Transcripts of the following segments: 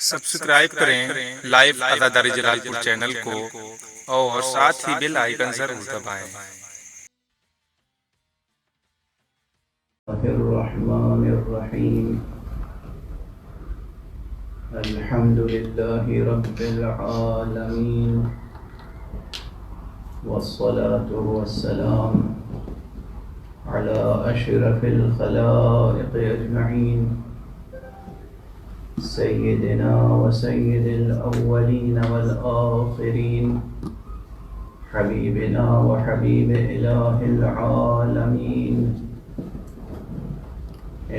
Subscribe کریں live عزاداری جلال پور channel کو اور ساتھ ہی بیل آئیکن ضرور دبائیں۔ الرحمن الرحیم الحمد للہ رب العالمین والصلاة والسلام على اشرف الخلائق اجمعین سیدنا وسید الاولین والآخرین حبیبنا وحبیب الہ العالمین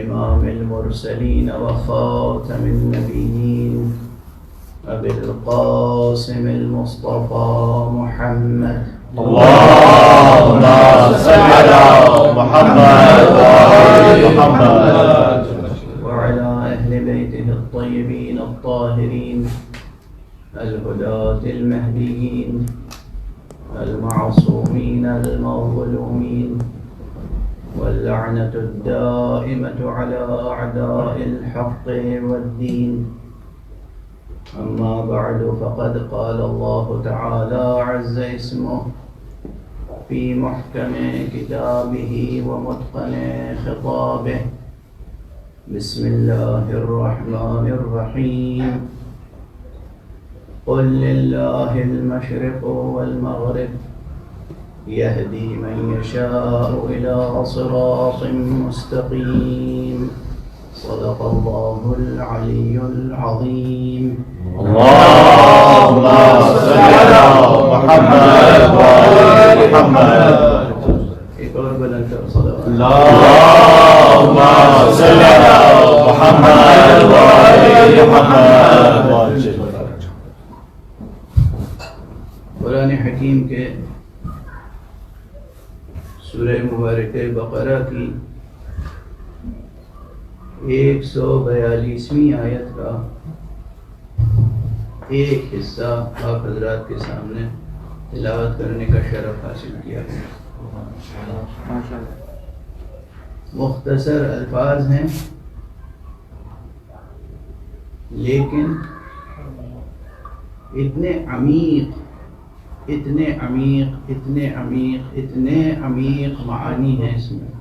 امام المرسلین وخاتم النبیین ابی القاسم المصطفى محمد اللهم صل على محمد وآل محمد وعلى أهل بيته الطيبين الطاهرين الهداة المهديين المعصومين المظلومين واللعنة الدائمة على أعداء الحق والدين. أما بعد فقد قال الله تعالى عز اسمه في محكم كتابه ومتقن خطابه بسم الله الرحمن الرحيم قل لله المشرق والمغرب يهدي من يشاء إلى صراط مستقيم صدق الله العلي العظيم. اللهم صل على محمد وآل محمد. ایک اور بلند کر صلوات. اللهم صل على محمد وآل محمد. قرآن حکیم کے سورہ مبارکہ بقرہ کی 142ویں آیت کا ایک حصہ آپ حضرات کے سامنے تلاوت کرنے کا شرف حاصل کیا ہے. مختصر الفاظ ہیں لیکن اتنے عمیق اتنے عمیق اتنے عمیق اتنے عمیق معانی ہیں اس میں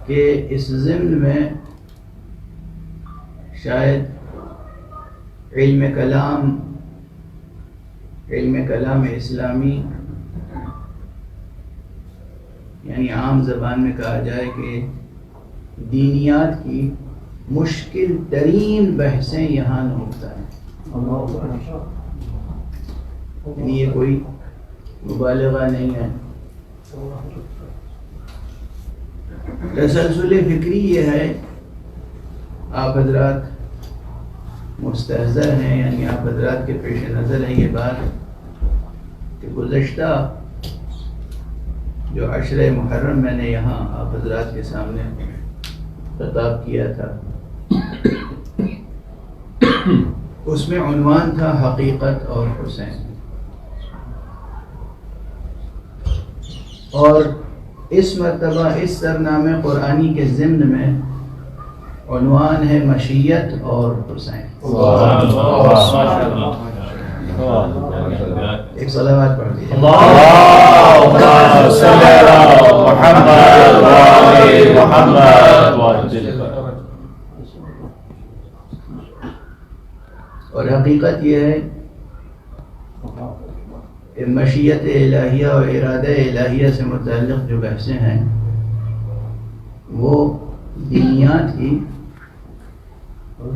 کہ اس ضمن میں شاید علم کلام اسلامی یعنی عام زبان میں کہا جائے کہ دینیات کی مشکل ترین بحثیں یہاں نمودہ ہیں. یعنی یہ کوئی مبالغہ نہیں ہے. تسلسل فکری یہ ہے آپ حضرات مستحضر ہیں یعنی آپ حضرات کے پیش نظر ہے یہ بات کہ گزشتہ جو عشرہ محرم میں نے یہاں آپ حضرات کے سامنے خطاب کیا تھا اس میں عنوان تھا حقیقت اور حسین، اور اس مرتبہ اس سرنامے قرآنی کے ضمن میں عنوان ہے مشیت اور حسین. ایک صلوات پڑھ دیجیے. اللهم صل على محمد وآل محمد. اور حقیقت یہ ہے کہ مشیت الہیہ اور ارادہ الہیہ سے متعلق جو بحثیں ہیں وہ دینیات کی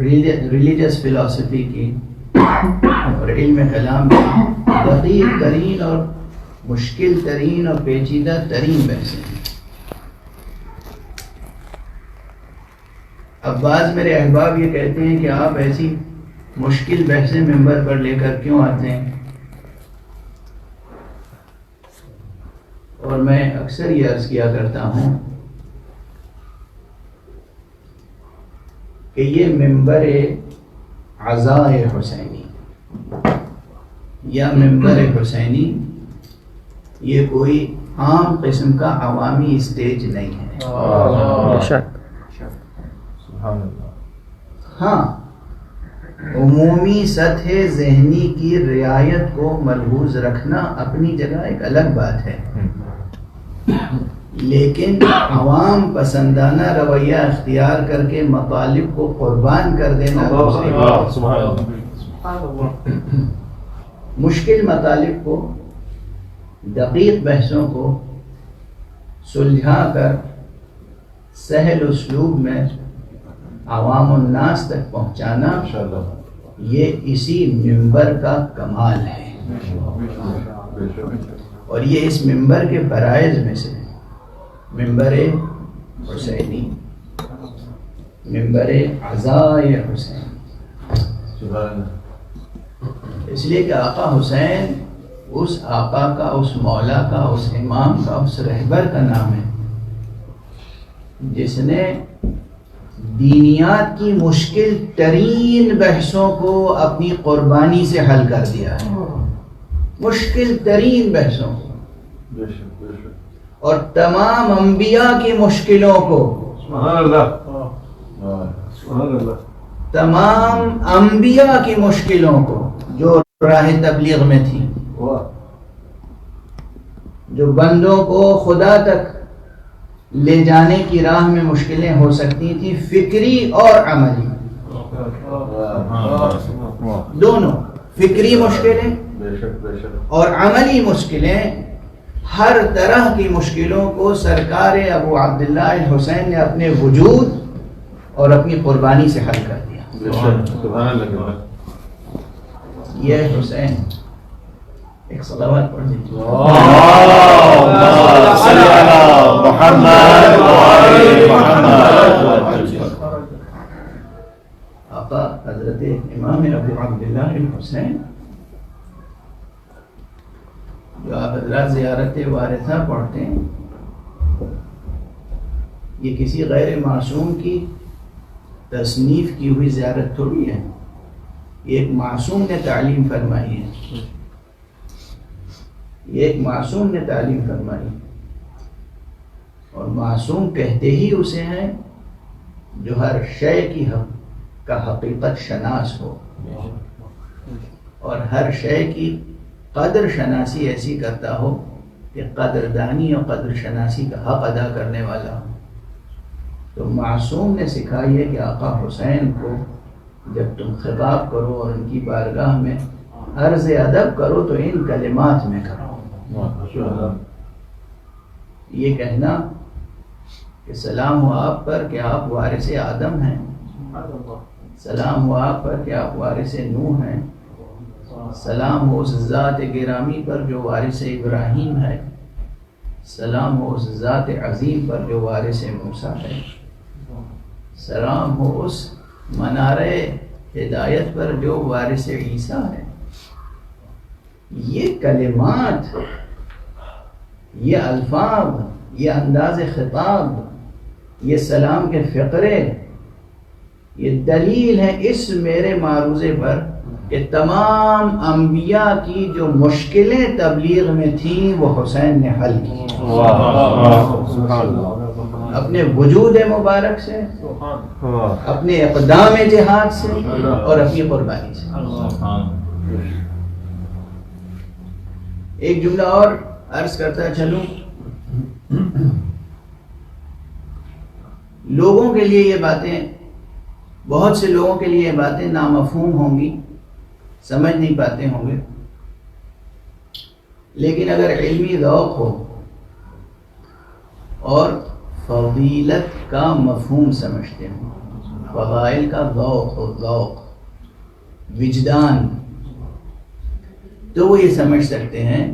ریلیجس فلاسفی کی اور علم کلام کی دقیق ترین اور مشکل ترین اور پیچیدہ ترین بحثیں ہیں. اب بعض میرے احباب یہ کہتے ہیں کہ آپ ایسی مشکل بحثیں ممبر پر لے کر کیوں آتے ہیں، اور میں اکثر یہ عرض کیا کرتا ہوں کہ یہ ممبر عزاء حسینی یا ممبر حسینی یہ کوئی عام قسم کا عوامی اسٹیج نہیں ہے. سبحان اللہ. ہاں عمومی سطح ذہنی کی رعایت کو ملحوظ رکھنا اپنی جگہ ایک الگ بات ہے، لیکن عوام پسندانہ رویہ اختیار کر کے مطالب کو قربان کر دینا دوسری بات. سبحان اللہ. مشکل مطالب کو، دقیق بحثوں کو سلجھا کر سہل اسلوب میں عوام الناس تک پہنچانا، یہ اسی منبر کا کمال ہے. اور یہ اس منبر کے فرائض میں سے منبر حسینی، منبر عزائے حسین. اس لیے کہ آقا حسین اس آقا کا، اس مولا کا، اس امام کا، اس رہبر کا نام ہے جس نے دینیات کی مشکل ترین بحثوں کو اپنی قربانی سے حل کر دیا ہے. مشکل ترین بحثوں کو، اور تمام انبیاء کی مشکلوں کو، تمام انبیاء کی مشکلوں کو جو راہ تبلیغ میں تھی، جو بندوں کو خدا تک لے جانے کی راہ میں مشکلیں ہو سکتی تھیں، فکری اور عملی دونوں. فکری مشکلیں اور عملی مشکلیں، ہر طرح کی مشکلوں کو سرکار ابو عبداللہ الحسین نے اپنے وجود اور اپنی قربانی سے حل کر دیا. یہ حسین. ایک صلوات پڑھ دیجیے. آقا حضرت امام ابو عبداللہ الحسین، جو آپ حضرات زیارت وارثہ پڑھتے ہیں، یہ کسی غیر معصوم کی تصنیف کی ہوئی زیارت تھوڑی ہے. یہ ایک معصوم نے تعلیم فرمائی ہے، یہ ایک معصوم نے تعلیم فرمائی. اور معصوم کہتے ہی اسے ہیں جو ہر شے کی کا حقیقت شناس ہو، اور ہر شے کی قدر شناسی ایسی کرتا ہو کہ قدردانی اور قدر شناسی کا حق ادا کرنے والا ہو. تو معصوم نے سکھائی ہے کہ آقا حسین کو جب تم خطاب کرو اور ان کی بارگاہ میں عرض ادب کرو تو ان کلمات میں کرو. یہ کہنا کہ سلام ہو آپ پر کہ آپ وارث آدم ہیں، سلام ہو آپ پر کہ آپ وارث نوح ہیں، سلام ہو اس ذات گرامی پر جو وارث ابراہیم ہے، سلام ہو اس ذات عظیم پر جو وارث موسیٰ ہے، سلام ہو اس منار ہدایت پر جو وارث عیسیٰ ہے. یہ کلمات، یہ الفاظ، یہ انداز خطاب، یہ سلام کے فقرے، یہ دلیل ہے اس میرے معروضے پر کہ تمام انبیاء کی جو مشکلیں تبلیغ میں تھیں وہ حسین نے حل کی اپنے وجود مبارک سے، اپنے اقدام جہاد سے اور اپنی قربانی سے. ایک جملہ اور عرض کرتا چلوں. لوگوں کے لیے یہ باتیں، بہت سے لوگوں کے لیے یہ باتیں نامفہوم ہوں گی، سمجھ نہیں پاتے ہوں گے، لیکن اگر علمی ذوق ہو اور فضیلت کا مفہوم سمجھتے ہوں، فضائل کا ذوق ہو، ذوق، وجدان، تو وہ یہ سمجھ سکتے ہیں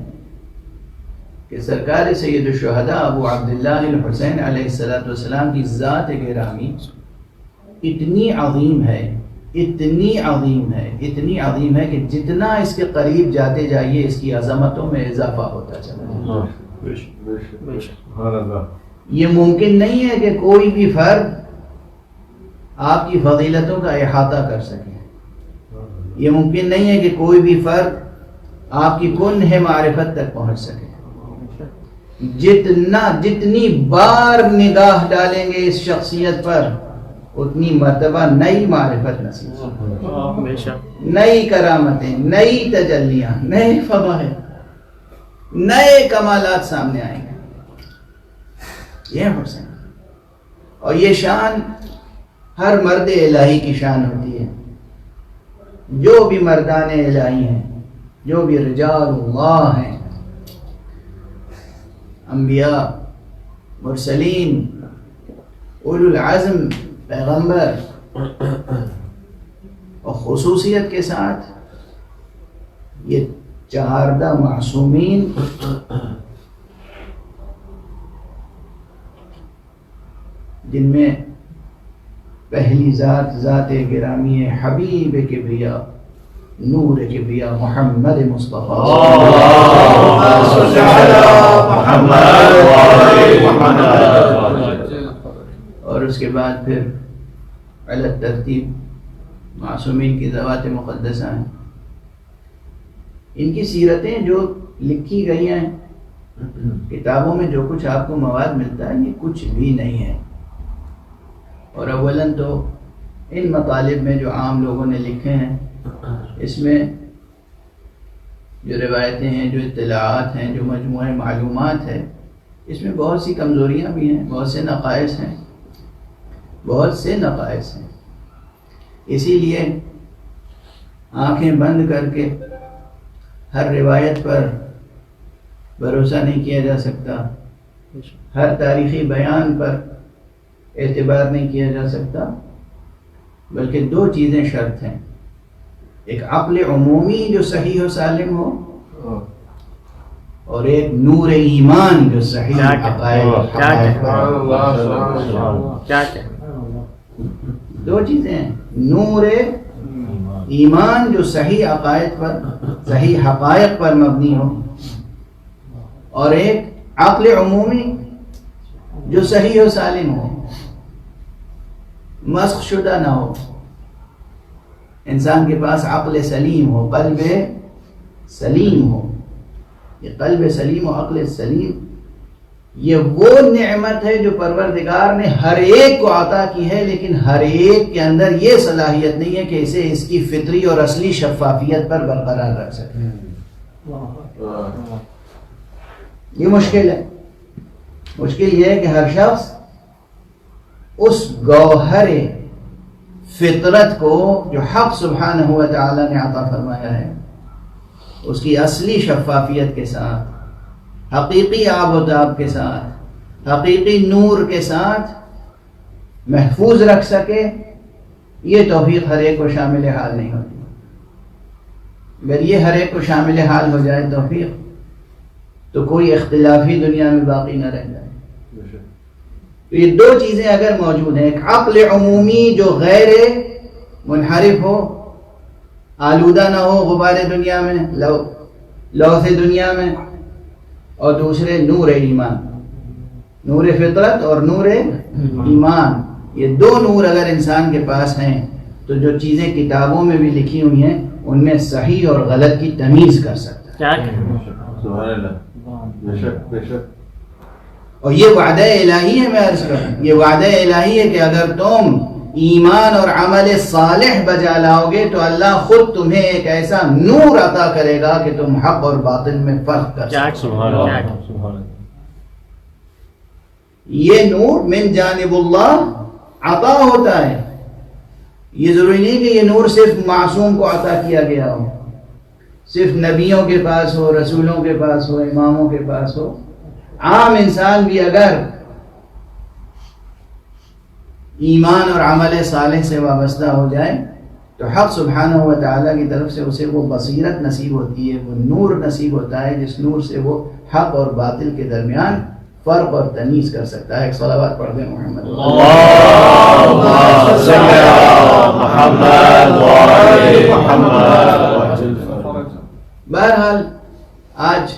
کہ سرکار سید الشہداء ابو عبداللہ الحسین علیہ السلام کی ذات گرامی اتنی عظیم ہے، اتنی عظیم ہے، اتنی عظیم ہے کہ جتنا اس کے قریب جاتے جائیے اس کی عظمتوں میں اضافہ ہوتا چلا جائے. یہ ممکن نہیں ہے کہ کوئی بھی فرد آپ کی فضیلتوں کا احاطہ کر سکے. یہ ممکن نہیں ہے کہ کوئی بھی فرد آپ کی کنہ معرفت تک پہنچ سکے. جتنی بار نگاہ ڈالیں گے اس شخصیت پر اتنی مرتبہ نئی معرفت نصیب ہمیشہ نئی کرامتیں، نئی تجلیاں، نئے فضائل، نئے کمالات سامنے آئیں گے. یہ حسین اور یہ شان ہر مرد الہی کی شان ہوتی ہے. جو بھی مردان الہی ہیں، جو بھی رجال اللہ ہیں، انبیاء، مرسلین، اولو العزم، پیغمبر، اور خصوصیت کے ساتھ یہ 14 معصومین جن میں پہلی ذات ذات گرامی حبیب کبریا نور کبریا محمد مصطفیٰ اور اس کے بعد پھر علی ترتیب معصومین کی ذوات مقدسہ ہیں. ان کی سیرتیں جو لکھی گئی ہیں کتابوں میں، جو کچھ آپ کو مواد ملتا ہے، یہ کچھ بھی نہیں ہے. اور اولاً تو ان مطالب میں جو عام لوگوں نے لکھے ہیں، اس میں جو روایتیں ہیں، جو اطلاعات ہیں، جو مجموعہ معلومات ہے، اس میں بہت سی کمزوریاں بھی ہیں، بہت سے نقائص ہیں، بہت سے نقائص ہیں. اسی لیے آنکھیں بند کر کے ہر روایت پر بھروسہ نہیں کیا جا سکتا، ہر تاریخی بیان پر اعتبار نہیں کیا جا سکتا، بلکہ 2 چیزیں شرط ہیں. ایک عقل عمومی جو صحیح و سالم ہو، اور ایک نور ایمان جو صحیح عقائد. 2 چیزیں ہیں، نور ایمان جو صحیح عقائد پر، صحیح حقائق پر مبنی ہو، اور ایک عقل عمومی جو صحیح و سالم ہو، مسخ شدہ نہ ہو. انسان کے پاس عقل سلیم ہو، قلب سلیم ہو. یہ قلب سلیم و عقل سلیم، یہ وہ نعمت ہے جو پروردگار نے ہر ایک کو عطا کی ہے، لیکن ہر ایک کے اندر یہ صلاحیت نہیں ہے کہ اسے اس کی فطری اور اصلی شفافیت پر برقرار رکھ سکے. یہ مشکل ہے. مشکل یہ ہے کہ ہر شخص اس گوہر فطرت کو جو حق سبحانہ و تعالی نے عطا فرمایا ہے، اس کی اصلی شفافیت کے ساتھ، حقیقی آب و تاب کے ساتھ، حقیقی نور کے ساتھ محفوظ رکھ سکے. یہ توفیق ہر ایک کو شامل حال نہیں ہوتی. اگر یہ ہر ایک کو شامل حال ہو جائے توفیق، تو کوئی اختلافی دنیا میں باقی نہ رہ جائے. تو یہ 2 چیزیں اگر موجود ہیں، ایک عقل عمومی جو غیر منحرف ہو، آلودہ نہ ہو غبار دنیا میں، لوث دنیا میں، اور دوسرے نور ایمان، نور فطرت اور نور ایمان. یہ 2 نور اگر انسان کے پاس ہیں تو جو چیزیں کتابوں میں بھی لکھی ہوئی ہیں ان میں صحیح اور غلط کی تمیز کر سکتا ہے. اور یہ وعدہ الہی ہے. میں عرض کروں، یہ وعدہ الہی ہے کہ اگر تم ایمان اور عمل صالح بجا لاؤ گے تو اللہ خود تمہیں ایک ایسا نور عطا کرے گا کہ تم حق اور باطل میں فرق کر سکو. یہ نور من جانب اللہ عطا ہوتا ہے. یہ ضروری نہیں کہ یہ نور صرف معصوم کو عطا کیا گیا ہو، صرف نبیوں کے پاس ہو، رسولوں کے پاس ہو، اماموں کے پاس ہو. عام انسان بھی اگر ایمان اور عمل صالح سے وابستہ ہو جائے تو حق سبحانہ و تعالیٰ کی طرف سے اسے وہ بصیرت نصیب ہوتی ہے، وہ نور نصیب ہوتا ہے جس نور سے وہ حق اور باطل کے درمیان فرق اور تمیز کر سکتا ہے. ایک صلوات پڑھ دیں محمد. بہرحال آج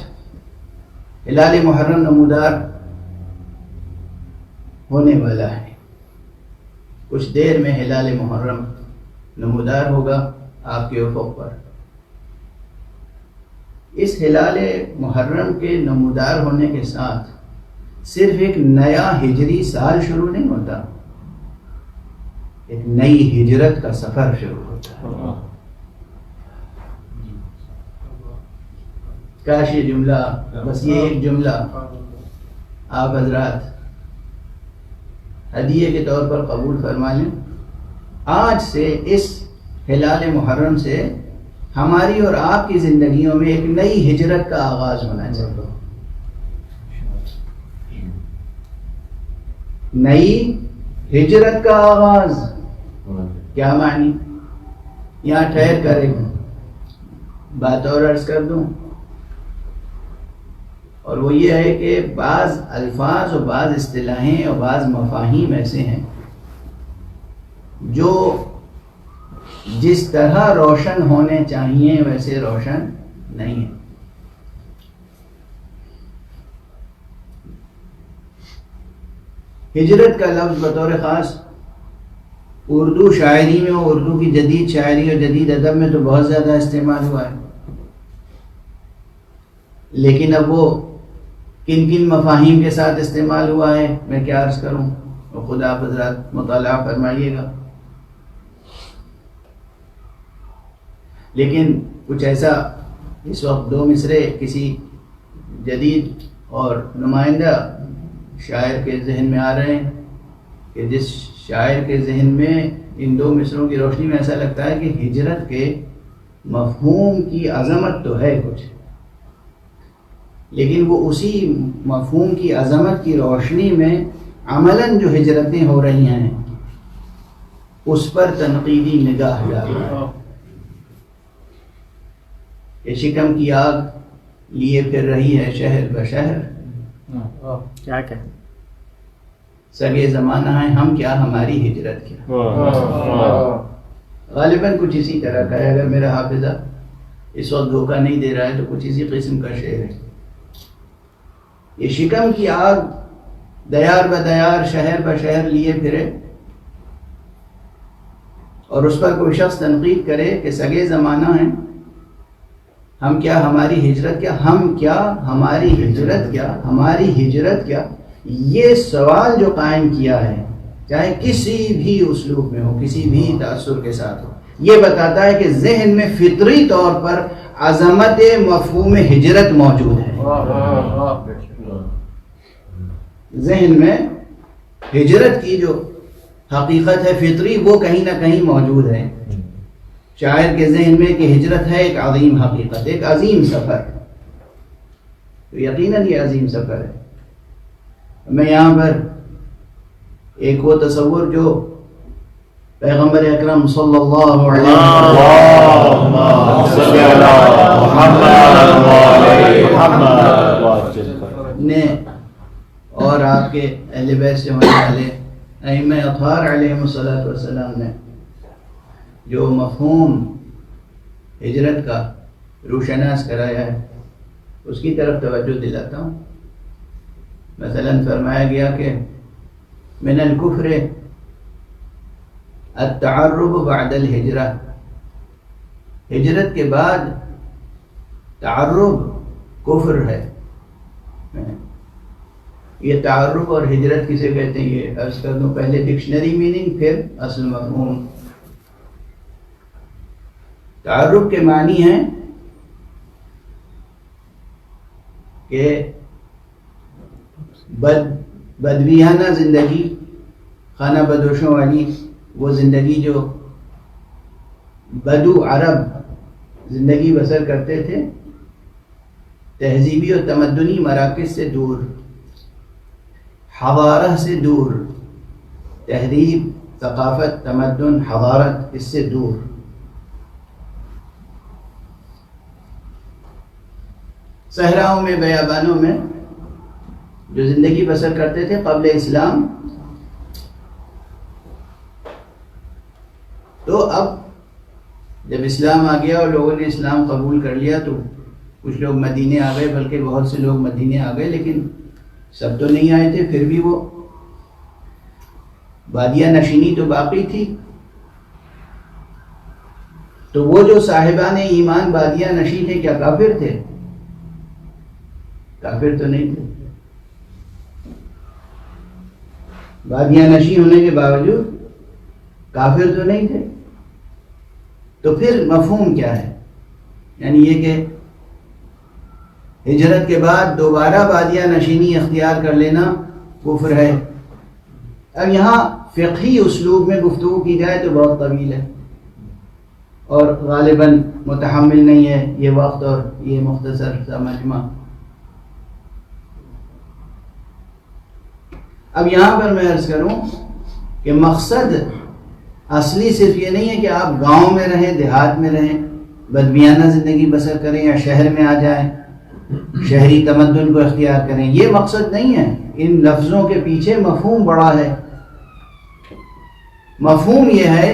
ہلال محرم نمودار ہونے والا ہے. کچھ دیر میں ہلال محرم نمودار ہوگا آپ کے افق پر. اس ہلال محرم کے نمودار ہونے کے ساتھ صرف ایک نیا ہجری سال شروع نہیں ہوتا، ایک نئی ہجرت کا سفر شروع ہوتا ہے. کاش یہ جملہ، بس یہ ایک جملہ آپ حضرات ہدیے کے طور پر قبول فرما لیں. آج سے اس ہلال محرم سے ہماری اور آپ کی زندگیوں میں ایک نئی ہجرت کا آغاز ہونا چاہیے. نئی ہجرت کا آغاز کیا معنی؟ یہاں ٹھہر کر ایک بات اور عرض کر دوں، اور وہ یہ ہے کہ بعض الفاظ اور بعض اصطلاحیں اور بعض مفاہیم ایسے ہیں جو جس طرح روشن ہونے چاہیے ویسے روشن نہیں ہیں. ہجرت کا لفظ بطور خاص اردو شاعری میں اور اردو کی جدید شاعری اور جدید ادب میں تو بہت زیادہ استعمال ہوا ہے، لیکن اب وہ کن کن مفاہیم کے ساتھ استعمال ہوا ہے میں کیا عرض کروں، اور خود آپ حضرات مطالعہ فرمائیے گا. لیکن کچھ ایسا اس وقت دو مصرے کسی جدید اور نمائندہ شاعر کے ذہن میں آ رہے ہیں کہ جس شاعر کے ذہن میں ان دو مصروں کی روشنی میں ایسا لگتا ہے کہ ہجرت کے مفہوم کی عظمت تو ہے کچھ، لیکن وہ اسی مفہوم کی عظمت کی روشنی میں عملاً جو ہجرتیں ہو رہی ہیں اس پر تنقیدی نگاہ ڈال رہا ہے. کہ شکم کی آگ لیے پھر رہی ہے شہر بشہر، کیا کہ سگے زمانہ ہیں ہم کیا ہماری ہجرت کیا. غالباً کچھ اسی طرح کا ہے، اگر میرا حافظہ اس وقت دھوکہ نہیں دے رہا ہے تو کچھ اسی قسم کا شعر ہے. یہ شکم کی آگ دیار بدیار شہر بشہر لیے پھرے، اور اس پر کوئی شخص تنقید کرے کہ سگے زمانہ ہیں ہم کیا ہماری ہجرت کیا، ہم کیا ہماری ہجرت کیا، ہماری ہجرت کیا. یہ سوال جو قائم کیا ہے چاہے کسی بھی اسلوب میں ہو، کسی بھی تأثر کے ساتھ ہو، یہ بتاتا ہے کہ ذہن میں فطری طور پر عظمت مفہوم ہجرت موجود ہے. ذہن میں ہجرت کی جو حقیقت ہے فطری وہ کہیں نہ کہیں موجود ہے. شاعر کے ذہن میں کہ ہجرت ہے ایک عظیم حقیقت، ایک عظیم سفر، تو یقیناً یہ عظیم سفر ہے. میں یہاں پر ایک وہ تصور جو پیغمبر اکرم صلی اللہ علیہ وسلم نے اور آپ کے اہل بیت سے ہونے والے ائمہ اطہار علیہم الصلوۃ والسلام نے جو مفہوم ہجرت کا روشناس کرایا ہے اس کی طرف توجہ دلاتا ہوں. مثلا فرمایا گیا کہ من الکفر التعرب بعد الہجرہ، ہجرت کے بعد تعرب کفر ہے. یہ تعرب اور ہجرت کسے کہتے ہیں یہ عرض کر دوں، پہلے ڈکشنری میننگ پھر اصل مفہوم. تعرب کے معنی ہیں کہ بدویانہ زندگی، خانہ بدوشوں والی وہ زندگی جو بدو عرب زندگی بسر کرتے تھے، تہذیبی اور تمدنی مراکز سے دور، حضارہ سے دور، تہذیب، ثقافت، تمدن، حضارت اس سے دور. صحراؤں میں، بیابانوں میں جو زندگی بسر کرتے تھے قبل اسلام، تو اب جب اسلام آ گیا اور لوگوں نے اسلام قبول کر لیا تو کچھ لوگ مدینے آ گئے، بلکہ بہت سے لوگ مدینے آ گئے، لیکن سب تو نہیں آئے تھے. پھر بھی وہ بادیہ نشینی تو باقی تھی. تو وہ جو صاحبان ایمان بادیہ نشین تھے کیا کافر تھے؟ کافر تو نہیں تھے. بادیہ نشین ہونے کے باوجود کافر تو نہیں تھے. تو پھر مفہوم کیا ہے؟ یعنی یہ کہ ہجرت کے بعد دوبارہ بادیہ نشینی اختیار کر لینا کفر ہے. اب یہاں فقہی اسلوب میں گفتگو کی جائے تو بہت طویل ہے اور غالباً متحمل نہیں ہے یہ وقت اور یہ مختصر سا مجمع. اب یہاں پر میں عرض کروں کہ مقصد اصلی صرف یہ نہیں ہے کہ آپ گاؤں میں رہیں، دیہات میں رہیں، بدمیانہ زندگی بسر کریں یا شہر میں آ جائیں، شہری تمدن کو اختیار کریں. یہ مقصد نہیں ہے. ان لفظوں کے پیچھے مفہوم بڑا ہے. مفہوم یہ ہے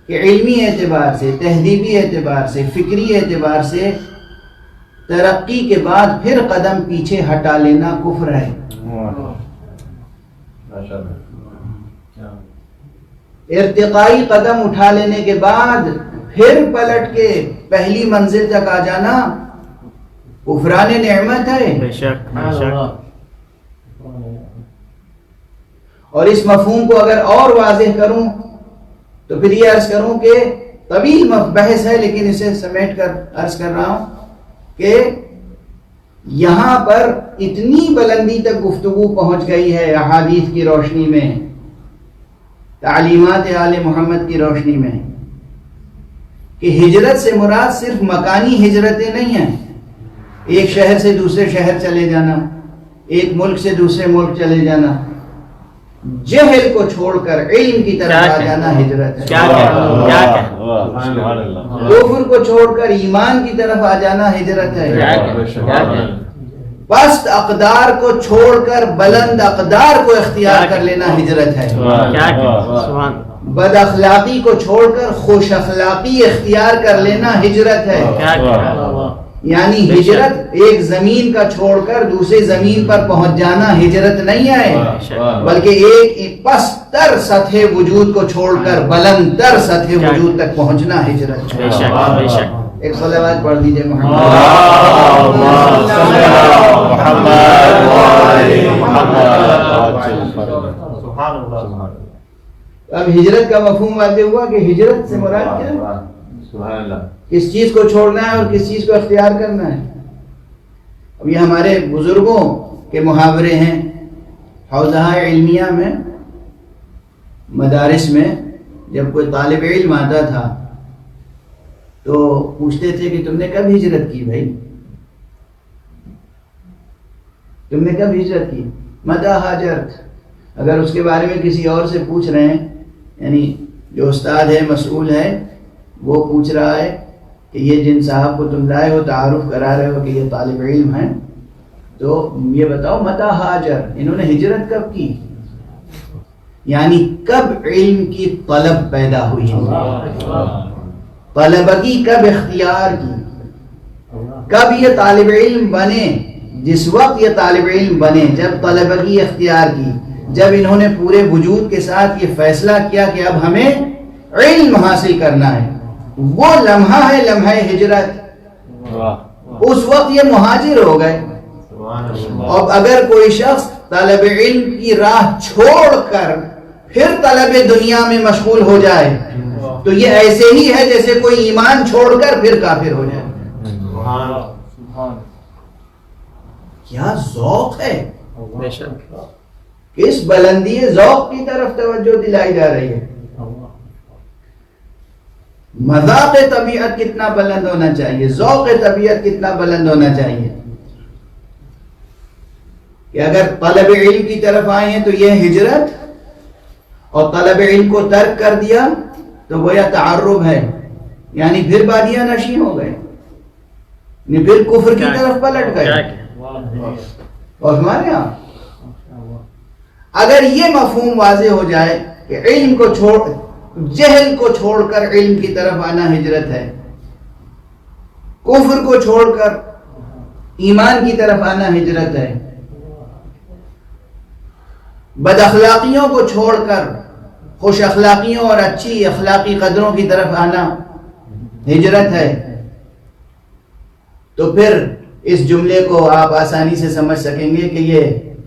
کہ علمی اعتبار سے، تہذیبی اعتبار سے، فکری اعتبار سے ترقی کے بعد پھر قدم پیچھے ہٹا لینا کفر ہے. ارتقائی قدم اٹھا لینے کے بعد پھر پلٹ کے پہلی منزل تک آ جانا کفران نعمت ہے. بے شک بے شک. اور اس مفہوم کو اگر اور واضح کروں تو پھر یہ عرض کروں کہ طویل بحث ہے لیکن اسے سمیٹ کر عرض کر رہا ہوں کہ یہاں پر اتنی بلندی تک گفتگو پہنچ گئی ہے احادیث کی روشنی میں، تعلیمات آل محمد کی روشنی میں، کہ ہجرت سے مراد صرف مکانی ہجرتیں نہیں ہیں. ایک شہر سے دوسرے شہر چلے جانا، ایک ملک سے دوسرے ملک چلے جانا، جہل کو چھوڑ کر علم کی طرف آ جانا ہجرت ہے. کفر کو چھوڑ کر ایمان کی طرف آ جانا ہجرت ہے. پست اقدار کو چھوڑ کر بلند اقدار کو اختیار کر لینا ہجرت ہے. بد اخلاقی کو چھوڑ کر خوش اخلاقی اختیار کر لینا ہجرت ہے. یعنی ہجرت ایک زمین کا چھوڑ کر دوسری زمین پر پہنچ جانا ہجرت نہیں ہے، بلکہ ایک پستر سطح وجود کو چھوڑ کر بلند تر سطح وجود تک پہنچنا ہجرت ہے. ایک صلوات پڑھ دیجئے اب ہجرت کا مفہوم واضح ہوا کہ ہجرت سے مراد کیا ہے، کس چیز کو چھوڑنا ہے اور کس چیز کو اختیار کرنا ہے. اب یہ ہمارے بزرگوں کے محاورے ہیں. حوزہ علمیہ میں، مدارس میں جب کوئی طالب علم آتا تھا تو پوچھتے تھے کہ تم نے کب ہجرت کی بھائی، تم نے کب ہجرت کی، متى ہاجرت. اگر اس کے بارے میں کسی اور سے پوچھ رہے ہیں، یعنی جو استاد ہے مسئول ہے وہ پوچھ رہا ہے کہ یہ جن صاحب کو تم لائے ہو تعارف کرا رہے ہو کہ یہ طالب علم ہیں، تو یہ بتاؤ متى ہاجر، انہوں نے ہجرت کب کی، یعنی کب علم کی طلب پیدا ہوئی، طلبگی کب اختیار کی، کب یہ طالب علم بنے. جس وقت یہ طالب علم بنے جب طلبگی اختیار کی، جب انہوں نے پورے وجود کے ساتھ یہ فیصلہ کیا کہ اب ہمیں علم حاصل کرنا ہے، وہ لمحہ ہے لمحہ ہجرت. اس وقت یہ مہاجر ہو گئے. اب اگر کوئی شخص طلب علم کی راہ چھوڑ کر پھر طلب دنیا میں مشغول ہو جائے تو یہ ایسے ہی ہے جیسے کوئی ایمان چھوڑ کر پھر کافر ہو جائے. کیا ذوق ہے، کس بلندی ذوق کی طرف توجہ دلائی جا رہی ہے. مذاق طبیعت کتنا بلند ہونا چاہیے، ذوق طبیعت کتنا بلند ہونا چاہیے کہ اگر طلب علم کی طرف آئے ہیں تو یہ ہجرت، اور طلب علم کو ترک کر دیا تو وہ یا تعرب ہے، یعنی پھر بادیہ نشی ہو گئے، یعنی پھر کفر کی طرف پلٹ گئے. اور ہمارے یہاں اگر یہ مفہوم واضح ہو جائے کہ علم کو چھوڑ، جہل کو چھوڑ کر علم کی طرف آنا ہجرت ہے، کفر کو چھوڑ کر ایمان کی طرف آنا ہجرت ہے، بد اخلاقیوں کو چھوڑ کر خوش اخلاقیوں اور اچھی اخلاقی قدروں کی طرف آنا ہجرت ہے، تو پھر اس جملے کو آپ آسانی سے سمجھ سکیں گے کہ یہ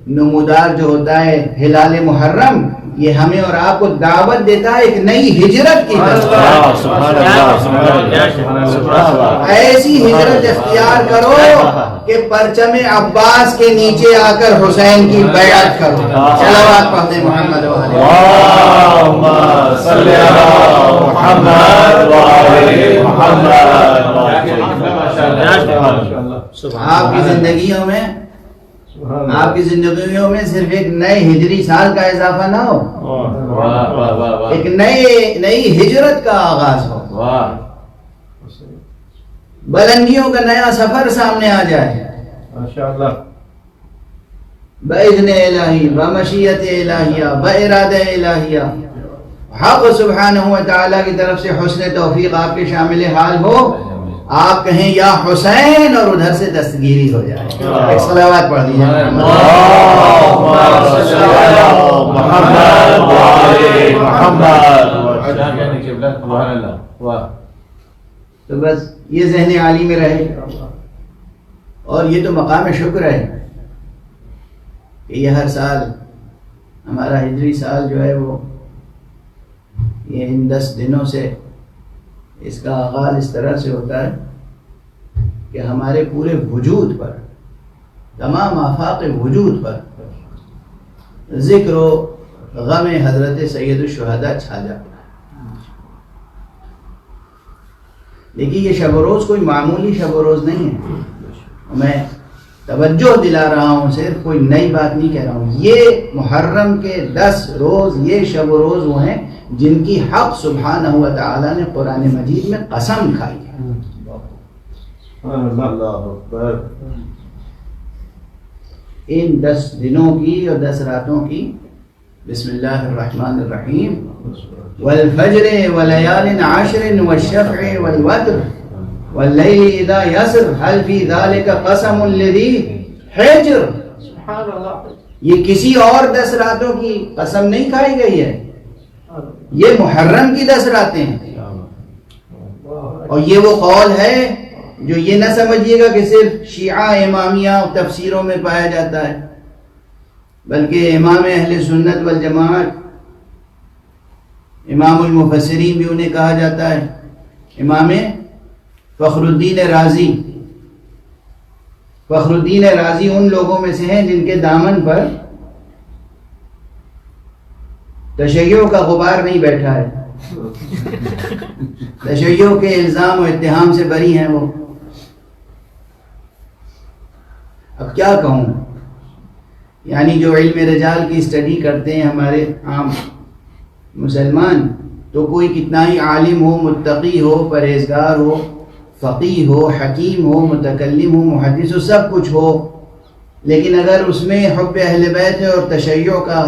نمودار جو ہوتا ہے ہلال محرم یہ ہمیں اور آپ کو دعوت دیتا ہے ایک نئی ہجرت کی طرف۔ ایسی ہجرت اختیار کرو کہ پرچم عباس کے نیچے آ کر حسین کی بیعت کرو۔ صلوات پڑھ دیں محمد وعلیہ اللہم صلی علی محمد وعلی محمد۔ آپ کی زندگیوں میں صرف ایک نئے ہجری سال کا اضافہ نہ ہو، ایک نئی ہجرت کا آغاز ہو، بلندیوں کا نیا سفر سامنے آ جائے بإذن الہی، بمشیت الہیہ، بإرادہ الہیہ۔ حق سبحانہ و تعالیٰ کی طرف سے حسن توفیق آپ کے شامل حال ہو، آپ کہیں یا حسین اور ادھر سے دستگیری ہو جائے۔ ایک صلوات پڑھ دیجیے تو بس یہ ذہن عالی میں رہے، اور یہ تو مقام شکر ہے کہ یہ ہر سال ہمارا ہجری سال جو ہے وہ یہ ان 10 دنوں سے اس کا آغاز اس طرح سے ہوتا ہے کہ ہمارے پورے وجود پر، تمام آفاق وجود پر ذکر و غم حضرت سید الشہداء چھا جاتا ہے۔ لیکن یہ شب و روز کوئی معمولی شب و روز نہیں ہے، میں توجہ دلا رہا ہوں، صرف کوئی نئی بات نہیں کہہ رہا ہوں۔ یہ محرم کے 10 روز یہ شب و روز وہ ہیں جن کی حق سبحانہ و تعالیٰ نے قرآن مجید میں قسم کھائی ہے۔ ان 10 دنوں کی اور 10 راتوں کی بسم اللہ الرحمن الرحیم والفجر ولیال عشر والشفع والوتر واللیل اذا یسر هل فی ذلک قسم لذی حجر۔ یہ کسی اور 10 راتوں کی قسم نہیں کھائی گئی ہے، یہ محرم کی 10 راتیں ہیں۔ اور یہ وہ قول ہے جو یہ نہ سمجھیے گا کہ صرف شیعہ امامیہ تفسیروں میں پایا جاتا ہے، بلکہ امام اہل سنت والجماعت، امام المفسرین بھی انہیں کہا جاتا ہے، امام فخر الدین رازی ان لوگوں میں سے ہیں جن کے دامن پر تشیع کا غبار نہیں بیٹھا ہے، تشیع کے الزام و اتہام سے بری ہیں وہ۔ اب کیا کہوں، یعنی جو علم رجال کی اسٹڈی کرتے ہیں ہمارے عام مسلمان، تو کوئی کتنا ہی عالم ہو، متقی ہو، پرہیزگار ہو، فقیہ ہو، حکیم ہو، متکلم ہو، محدث ہو، سب کچھ ہو، لیکن اگر اس میں حب اہل بیت ہے اور تشیع کا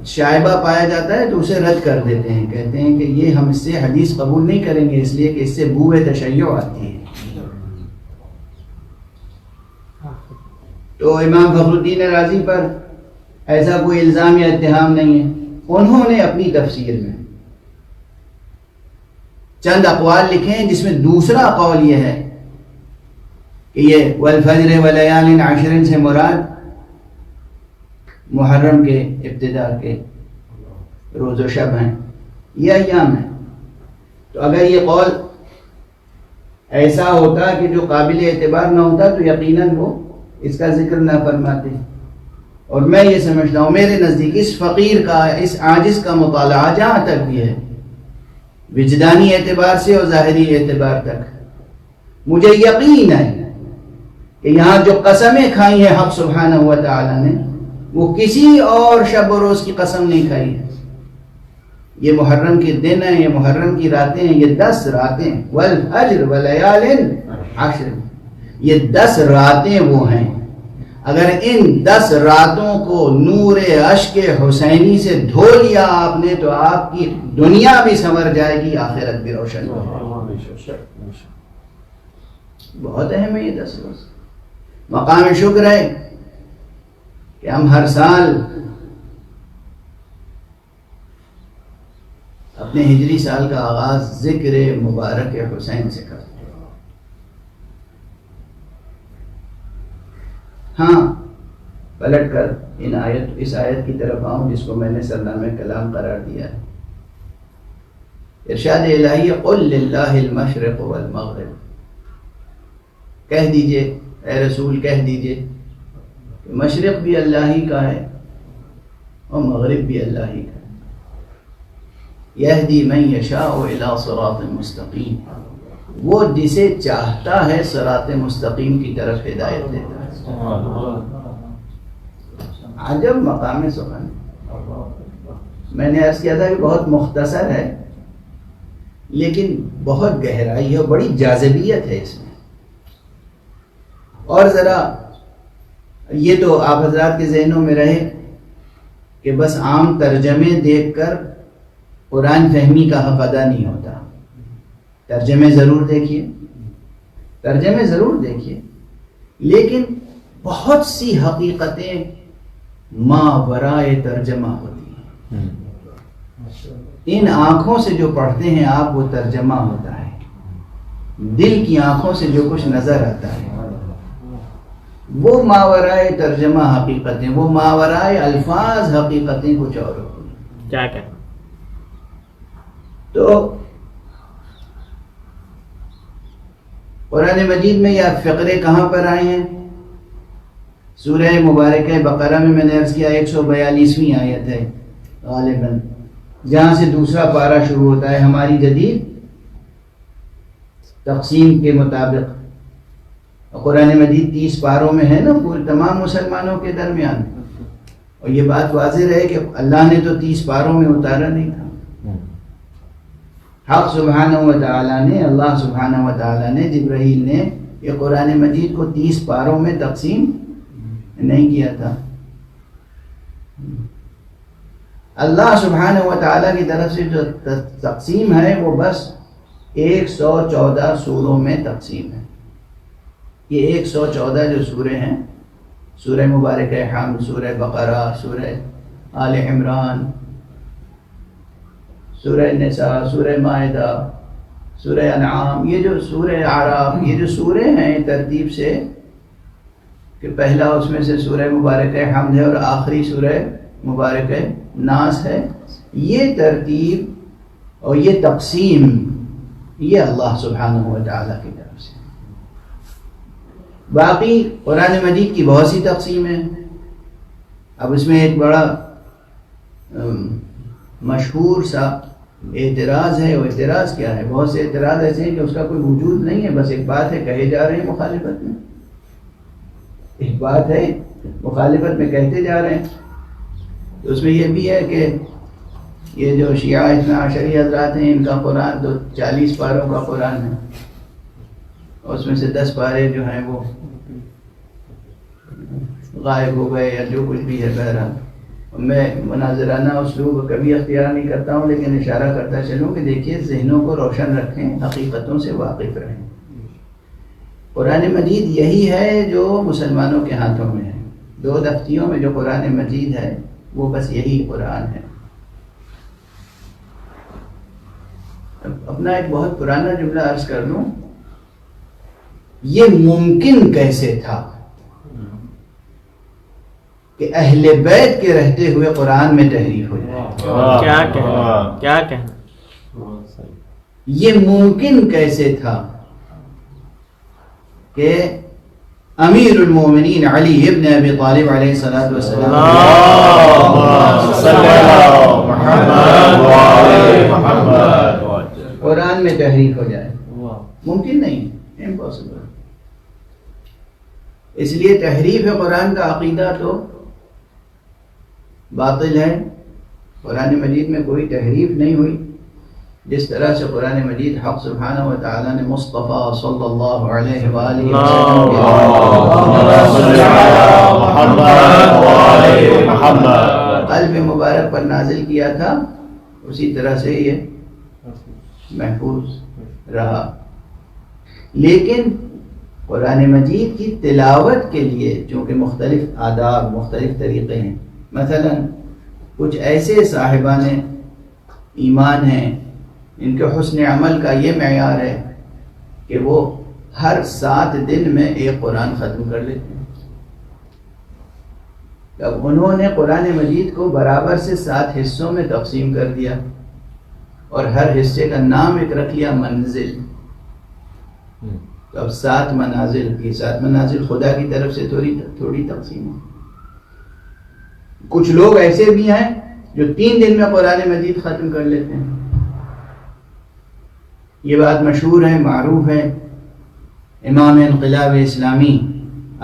شائبہ پایا جاتا ہے تو اسے رد کر دیتے ہیں، کہتے ہیں کہ یہ ہم اس سے حدیث قبول نہیں کریں گے، اس لیے کہ اس سے بو تشیع آتی ہے۔ تو امام فخر الدین رازی پر ایسا کوئی الزام یا اتہام نہیں ہے۔ انہوں نے اپنی تفسیر میں چند اقوال لکھے ہیں، جس میں دوسرا قول یہ ہے کہ یہ والفجر ولیال عشر سے مراد محرم کے ابتدا کے روز و شب ہیں، یہ ایام ہیں۔ تو اگر یہ قول ایسا ہوتا کہ جو قابل اعتبار نہ ہوتا تو یقیناً وہ اس کا ذکر نہ فرماتے۔ اور میں یہ سمجھتا ہوں، میرے نزدیک اس فقیر کا، اس عاجز کا مطالعہ جہاں تک بھی ہے، وجدانی اعتبار سے اور ظاہری اعتبار تک، مجھے یقین ہے کہ یہاں جو قسمیں کھائی ہیں حق سبحانہ و تعالیٰ نے، وہ کسی اور شب و روز کی قسم نہیں کھائی ہے۔ یہ محرم کے دن ہیں، یہ محرم کی راتیں ہیں، یہ 10 راتیں، والفجر ولیال عشر، یہ 10 راتیں وہ ہیں۔ اگر ان 10 راتوں کو نور اشک حسینی سے دھو لیا آپ نے تو آپ کی دنیا بھی سنور جائے گی، آخرت بھی روشن ہو جائے گی۔ بہت اہم ہے یہ 10 روز۔ مقام شکر ہے کہ ہم ہر سال اپنے ہجری سال کا آغاز ذکر مبارک حسین سے کرتے ہیں۔ ہاں، پلٹ کر اس آیت کی طرف آؤں جس کو میں نے سلام کلام قرار دیا ہے. ارشاد الہی قل للہ المشرق والمغرب، کہہ دیجئے اے رسول کہہ دیجئے کہ مشرق بھی اللہ ہی کا ہے اور مغرب بھی اللہ ہی کا ہے. یہدی من یشاء الی صراط مستقیم، وہ جسے چاہتا ہے صراط مستقیم کی طرف ہدایت دیتا ہے. عجب مقام سخن. میں نے عرض کیا تھا کہ بہت مختصر ہے لیکن بہت گہرائی ہے اور بڑی جاذبیت ہے اس میں. اور ذرا یہ تو آپ حضرات کے ذہنوں میں رہے کہ بس عام ترجمے دیکھ کر قرآن فہمی کا حق ادا نہیں ہوتا. ترجمے ضرور دیکھیے لیکن بہت سی حقیقتیں ما ورائے ترجمہ ہوتی ہیں. ان آنکھوں سے جو پڑھتے ہیں آپ وہ ترجمہ ہوتا ہے، دل کی آنکھوں سے جو کچھ نظر آتا ہے وہ ماورائے ترجمہ حقیقتیں، وہ ماورائے الفاظ حقیقتیں کچھ اور ہوتی ہیں. کیا کہ تو قرآن مجید میں یہ فقرے کہاں پر آئے ہیں؟ سورہ مبارکہ بقرہ میں نے عرض کیا 142ویں آیت ہے غالباً، جہاں سے دوسرا پارہ شروع ہوتا ہے ہماری جدید تقسیم کے مطابق. قرآن مجید 30 پاروں میں ہے نا پورے تمام مسلمانوں کے درمیان. اور یہ بات واضح رہے کہ اللہ نے تو 30 پاروں میں اتارا نہیں تھا. حق سبحانہ و تعالیٰ نے، اللہ سبحانہ و تعالیٰ نے، جبرائیل نے یہ قرآن مجید کو 30 پاروں میں تقسیم نہیں کیا تھا. اللہ سبحانہ و تعالیٰ کی طرف سے جو تقسیم ہے وہ بس 114 سوروں میں تقسیم ہے. یہ 114 جو سورے ہیں، سورہ مبارکہ حمد، سورہ بقرہ، سورہ آل عمران، سورہ نساء، سورہ مائدہ، سورہ انعام، یہ جو سورہ اعراف، یہ جو سورے ہیں ترتیب سے کہ پہلا اس میں سے سورہ مبارکہ حمد ہے اور آخری سورہ مبارکہ ناس ہے، یہ ترتیب اور یہ تقسیم یہ اللہ سبحانہ و تعالیٰ کی طرف سے. باقی قرآن مجید کی بہت سی تقسیمیں ہیں. اب اس میں ایک بڑا مشہور سا اعتراض ہے. وہ اعتراض کیا ہے؟ بہت سے اعتراض ایسے ہیں کہ اس کا کوئی وجود نہیں ہے، بس ایک بات ہے کہے جا رہے ہیں مخالفت میں، ایک بات ہے مخالفت میں کہتے جا رہے ہیں. تو اس میں یہ بھی ہے کہ یہ جو شیعہ اثنا عشری حضرات ہیں ان کا قرآن تو 40 پاروں کا قرآن ہے اور اس میں سے 10 پارے جو ہیں وہ غائب ہو گئے یا جو کچھ بھی ہے. بہرحال میں مناظرانہ اسلوب کبھی اختیار نہیں کرتا ہوں لیکن اشارہ کرتا چلوں کہ دیکھیے ذہنوں کو روشن رکھیں، حقیقتوں سے واقف رہیں. قرآن مجید یہی ہے جو مسلمانوں کے ہاتھوں میں ہے. 2 دفتیوں میں جو قرآن مجید ہے وہ بس یہی قرآن ہے. اپنا ایک بہت پرانا جملہ عرض کر لوں، یہ ممکن کیسے تھا کہ اہل بیت کے رہتے ہوئے قرآن میں تحریف ہو جائے؟ کیا کہ یہ ممکن کیسے تھا کہ امیر المومنین علی ابن ابی طالب علیہ الصلوۃ والسلام قرآن میں تحریف ہو جائے؟ ممکن نہیں، امپاسبل. اس لیے تحریف قرآن کا عقیدہ تو باطل ہے. قرآن مجید میں کوئی تحریف نہیں ہوئی. جس طرح سے قرآن مجید حق سبحانہ و تعالیٰ نے مصطفیٰ صلی اللہ علیہ وآلہ وسلم قلب مبارک پر نازل کیا تھا، اسی طرح سے یہ محفوظ رہا. لیکن قرآن مجید کی تلاوت کے لیے چونکہ مختلف آداب، مختلف طریقے ہیں. مثلا کچھ ایسے صاحبان ایمان ہیں ان کے حسن عمل کا یہ معیار ہے کہ وہ ہر 7 دن میں ایک قرآن ختم کر لیتے ہیں. اب انہوں نے قرآن مجید کو برابر سے 7 حصوں میں تقسیم کر دیا اور ہر حصے کا نام ایک رکھ لیا منزل. تو اب 7 منازل، یہ 7 منازل خدا کی طرف سے تھوڑی تقسیم ہے. کچھ لوگ ایسے بھی ہیں جو 3 دن میں قرآن مجید ختم کر لیتے ہیں. یہ بات مشہور ہے، معروف ہے. امام انقلاب اسلامی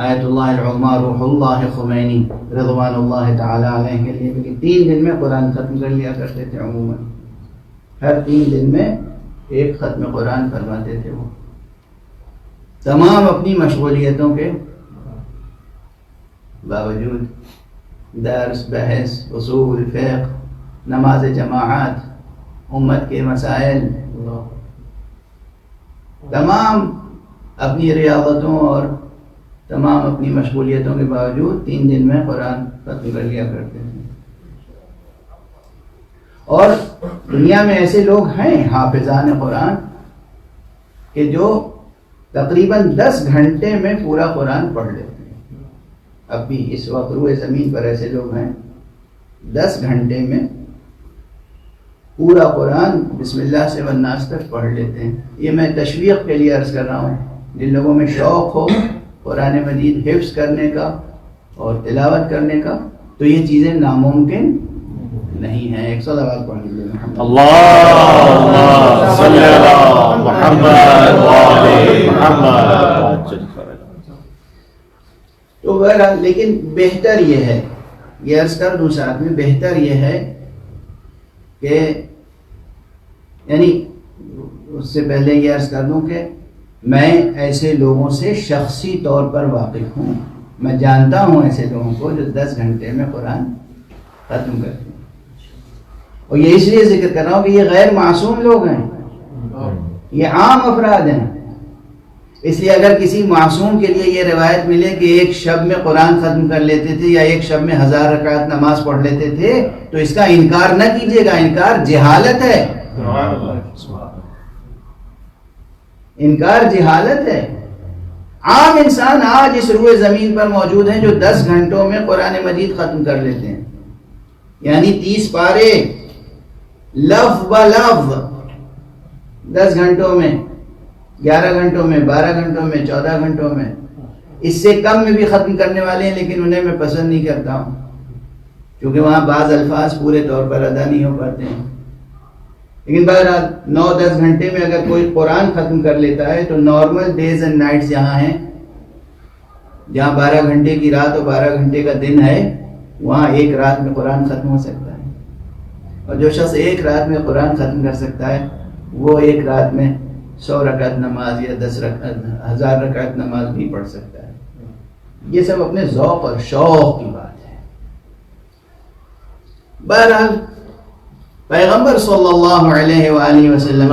آیت اللہ العظمیٰ روح اللہ خمینی رضوان اللہ تعالی علیہ کے لیے کہ 3 دن میں قرآن ختم کر لیا کرتے تھے. عموماً ہر 3 دن میں ایک ختم قرآن فرماتے تھے. وہ تمام اپنی مشغولیتوں کے باوجود درس، بحث، اصول، فقہ، نماز جماعت، امت کے مسائل، تمام اپنی ریاضتوں اور تمام اپنی مشغولیتوں کے باوجود 3 دن میں قرآن ختم کر لیا کرتے ہیں. اور دنیا میں ایسے لوگ ہیں حافظان قرآن کہ جو تقریباً 10 گھنٹے میں پورا قرآن پڑھ لیتے ہیں. اب بھی اس وقت روئے زمین پر ایسے لوگ ہیں 10 گھنٹے میں پورا قرآن بسم اللہ سے والناس تک پڑھ لیتے ہیں. یہ میں تشویق کے لیے عرض کر رہا ہوں. جن لوگوں میں شوق ہو قرآن مجید حفظ کرنے کا اور تلاوت کرنے کا تو یہ چیزیں ناممکن نہیں ہیں. ایک صلوات پڑھ لیجیے. اللهم صل على محمد وعلى محمد. تو بہرحال لیکن بہتر یہ ہے، یہ عرض کر دوں ساتھ میں، بہتر یہ ہے کہ یعنی اس سے پہلے یہ عرض کر دوں کہ میں ایسے لوگوں سے شخصی طور پر واقف ہوں. میں جانتا ہوں ایسے لوگوں کو جو 10 گھنٹے میں قرآن ختم کرتے ہیں. اور یہ اس لیے ذکر کر رہا ہوں کہ یہ غیر معصوم لوگ ہیں، یہ عام افراد ہیں. اس لیے اگر کسی معصوم کے لیے یہ روایت ملے کہ ایک شب میں قرآن ختم کر لیتے تھے یا ایک شب میں 1000 رکعت نماز پڑھ لیتے تھے تو اس کا انکار نہ کیجیے گا. انکار جہالت ہے، انکار جہالت ہے. عام انسان آج اس روئے زمین پر موجود ہیں جو 10 گھنٹوں میں قرآن مجید ختم کر لیتے ہیں. یعنی 30 پارے لفظ بلفظ 10 گھنٹوں میں، 11 گھنٹوں میں، 12 گھنٹوں میں، 14 گھنٹوں میں. اس سے کم میں بھی ختم کرنے والے ہیں لیکن انہیں میں پسند نہیں کرتا ہوں کیونکہ وہاں بعض الفاظ پورے طور پر ادا نہیں ہو پاتے ہیں. لیکن بہرحال 9-10 گھنٹے میں اگر کوئی قرآن ختم کر لیتا ہے تو نارمل ڈیز اینڈ نائٹس جہاں ہیں، جہاں 12 گھنٹے کی رات اور 12 گھنٹے کا دن ہے، وہاں ایک رات میں قرآن ختم ہو سکتا ہے. اور جو شخص ایک رات میں قرآن ختم کر سکتا ہے وہ ایک رات میں 100 رکعت نماز یا 1000 رکعت نماز بھی پڑھ سکتا ہے. یہ سب اپنے ذوق اور شوق کی بات ہے. بہرحال پیغمبر صلی اللہ علیہ وآلہ وسلم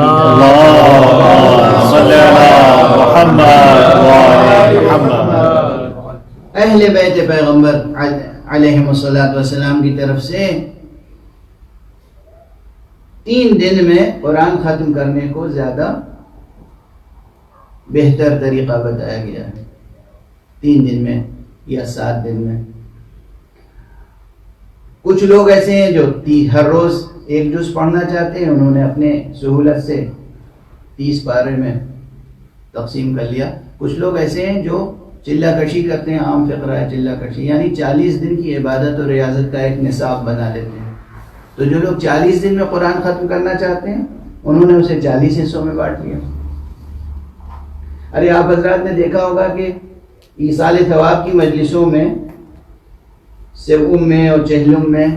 اہل بیت پیغمبر علیہ السلام کی طرف سے 3 دن میں قرآن ختم کرنے کو زیادہ بہتر طریقہ بتایا گیا ہے. 3 دن میں یا 7 دن میں. کچھ لوگ ایسے ہیں جو ہر روز 1 جز پڑھنا چاہتے ہیں، انہوں نے اپنے سہولت سے 30 پارے میں تقسیم کر لیا. کچھ لوگ ایسے ہیں جو چلہ کشی کرتے ہیں. عام فقرہ ہے چلہ کشی، یعنی 40 دن کی عبادت اور ریاضت کا ایک نصاب بنا لیتے ہیں. تو جو لوگ 40 دن میں قرآن ختم کرنا چاہتے ہیں انہوں نے اسے 40 حصوں میں بانٹ لیا. ارے آپ حضرات نے دیکھا ہوگا کہ ایصال ثواب کی مجلسوں میں، سوم میں اور چہلم میں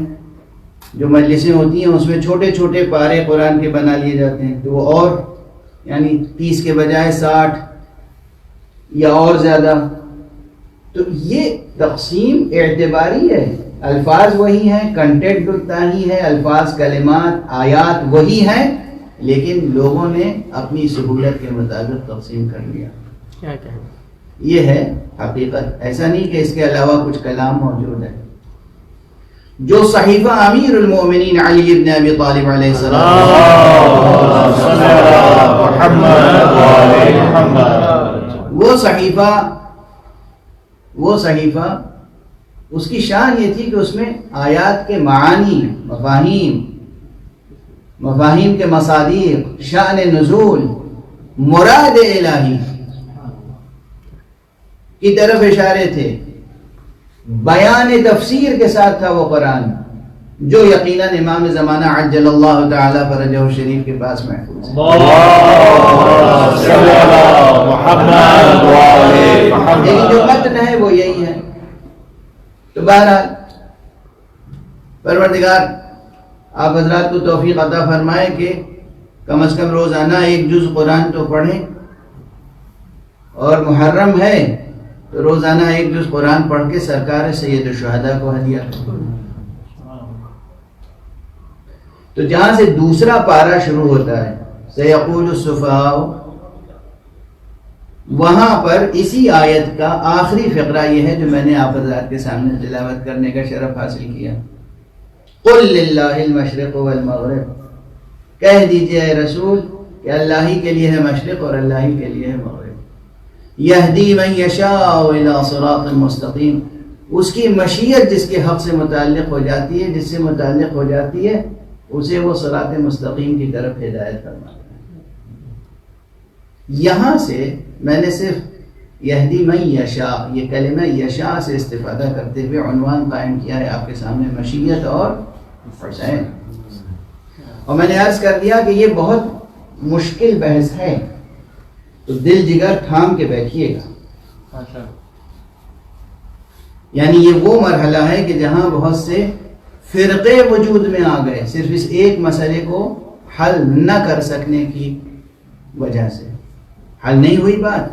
جو مجلسیں ہوتی ہیں اس میں چھوٹے چھوٹے پارے قرآن کے بنا لیے جاتے ہیں. تو وہ اور یعنی 30 کے بجائے 60 یا اور زیادہ. تو یہ تقسیم اعتباری ہے. الفاظ وہی ہیں، کنٹینٹ اتنا ہی ہے، الفاظ، کلمات، آیات وہی ہیں، لیکن لوگوں نے اپنی سہولت کے مطابق تقسیم کر لیا. کیا کہ یہ ہے حقیقت. ایسا نہیں کہ اس کے علاوہ کچھ کلام موجود ہے. جو صحیفہ امیر المومنین علی ابن ابی طالب علیہ السلام وہ صحیفہ اس کی شان یہ تھی کہ اس میں آیات کے معانی، مفاہیم کے مصادیق، شان نزول، مراد الہی کی طرف اشارے تھے. بیان تفسیر کے ساتھ تھا وہ قرآن، جو یقیناً امام زمانہ عجل اللہ تعالی فرجہ الشریف کے پاس محفوظ ہے. لیکن جو متن ہے وہ یہی ہے. تو بہرحال پروردگار آپ حضرات کو توفیق عطا فرمائے کہ کم از کم روزانہ ایک جز قرآن تو پڑھیں، اور محرم ہے تو روزانہ ایک جز قرآن پڑھ کے سرکار سید الشہداء کو ہدیہ کریں. تو جہاں سے دوسرا پارہ شروع ہوتا ہے سیقول السفہاء، وہاں پر اسی آیت کا آخری فقرہ یہ ہے جو میں نے آپ حضرات کے سامنے تلاوت کرنے کا شرف حاصل کیا. قل للہ المشرق والمغرب، کہہ دیجئے اے رسول کہ اللہ ہی کے لیے ہے مشرق اور اللہ ہی کے لیے ہے مغرب. یہدی من یشاء الی صراط مستقیم، اس کی مشیت جس کے حق سے متعلق ہو جاتی ہے، جس سے متعلق ہو جاتی ہے، اسے وہ صراط مستقیم کی طرف ہدایت فرماتا ہے. یہاں سے میں نے صرف یہدی من یشاء، یہ کلمہ یشاء سے استفادہ کرتے ہوئے عنوان قائم کیا ہے آپ کے سامنے، مشیت اور حسین. اور میں نے عرض کر دیا کہ یہ بہت مشکل بحث ہے، تو دل جگر تھام کے بیٹھیے گا. یعنی یہ وہ مرحلہ ہے کہ جہاں بہت سے فرقے وجود میں آ گئے صرف اس ایک مسئلے کو حل نہ کر سکنے کی وجہ سے. حل نہیں ہوئی بات.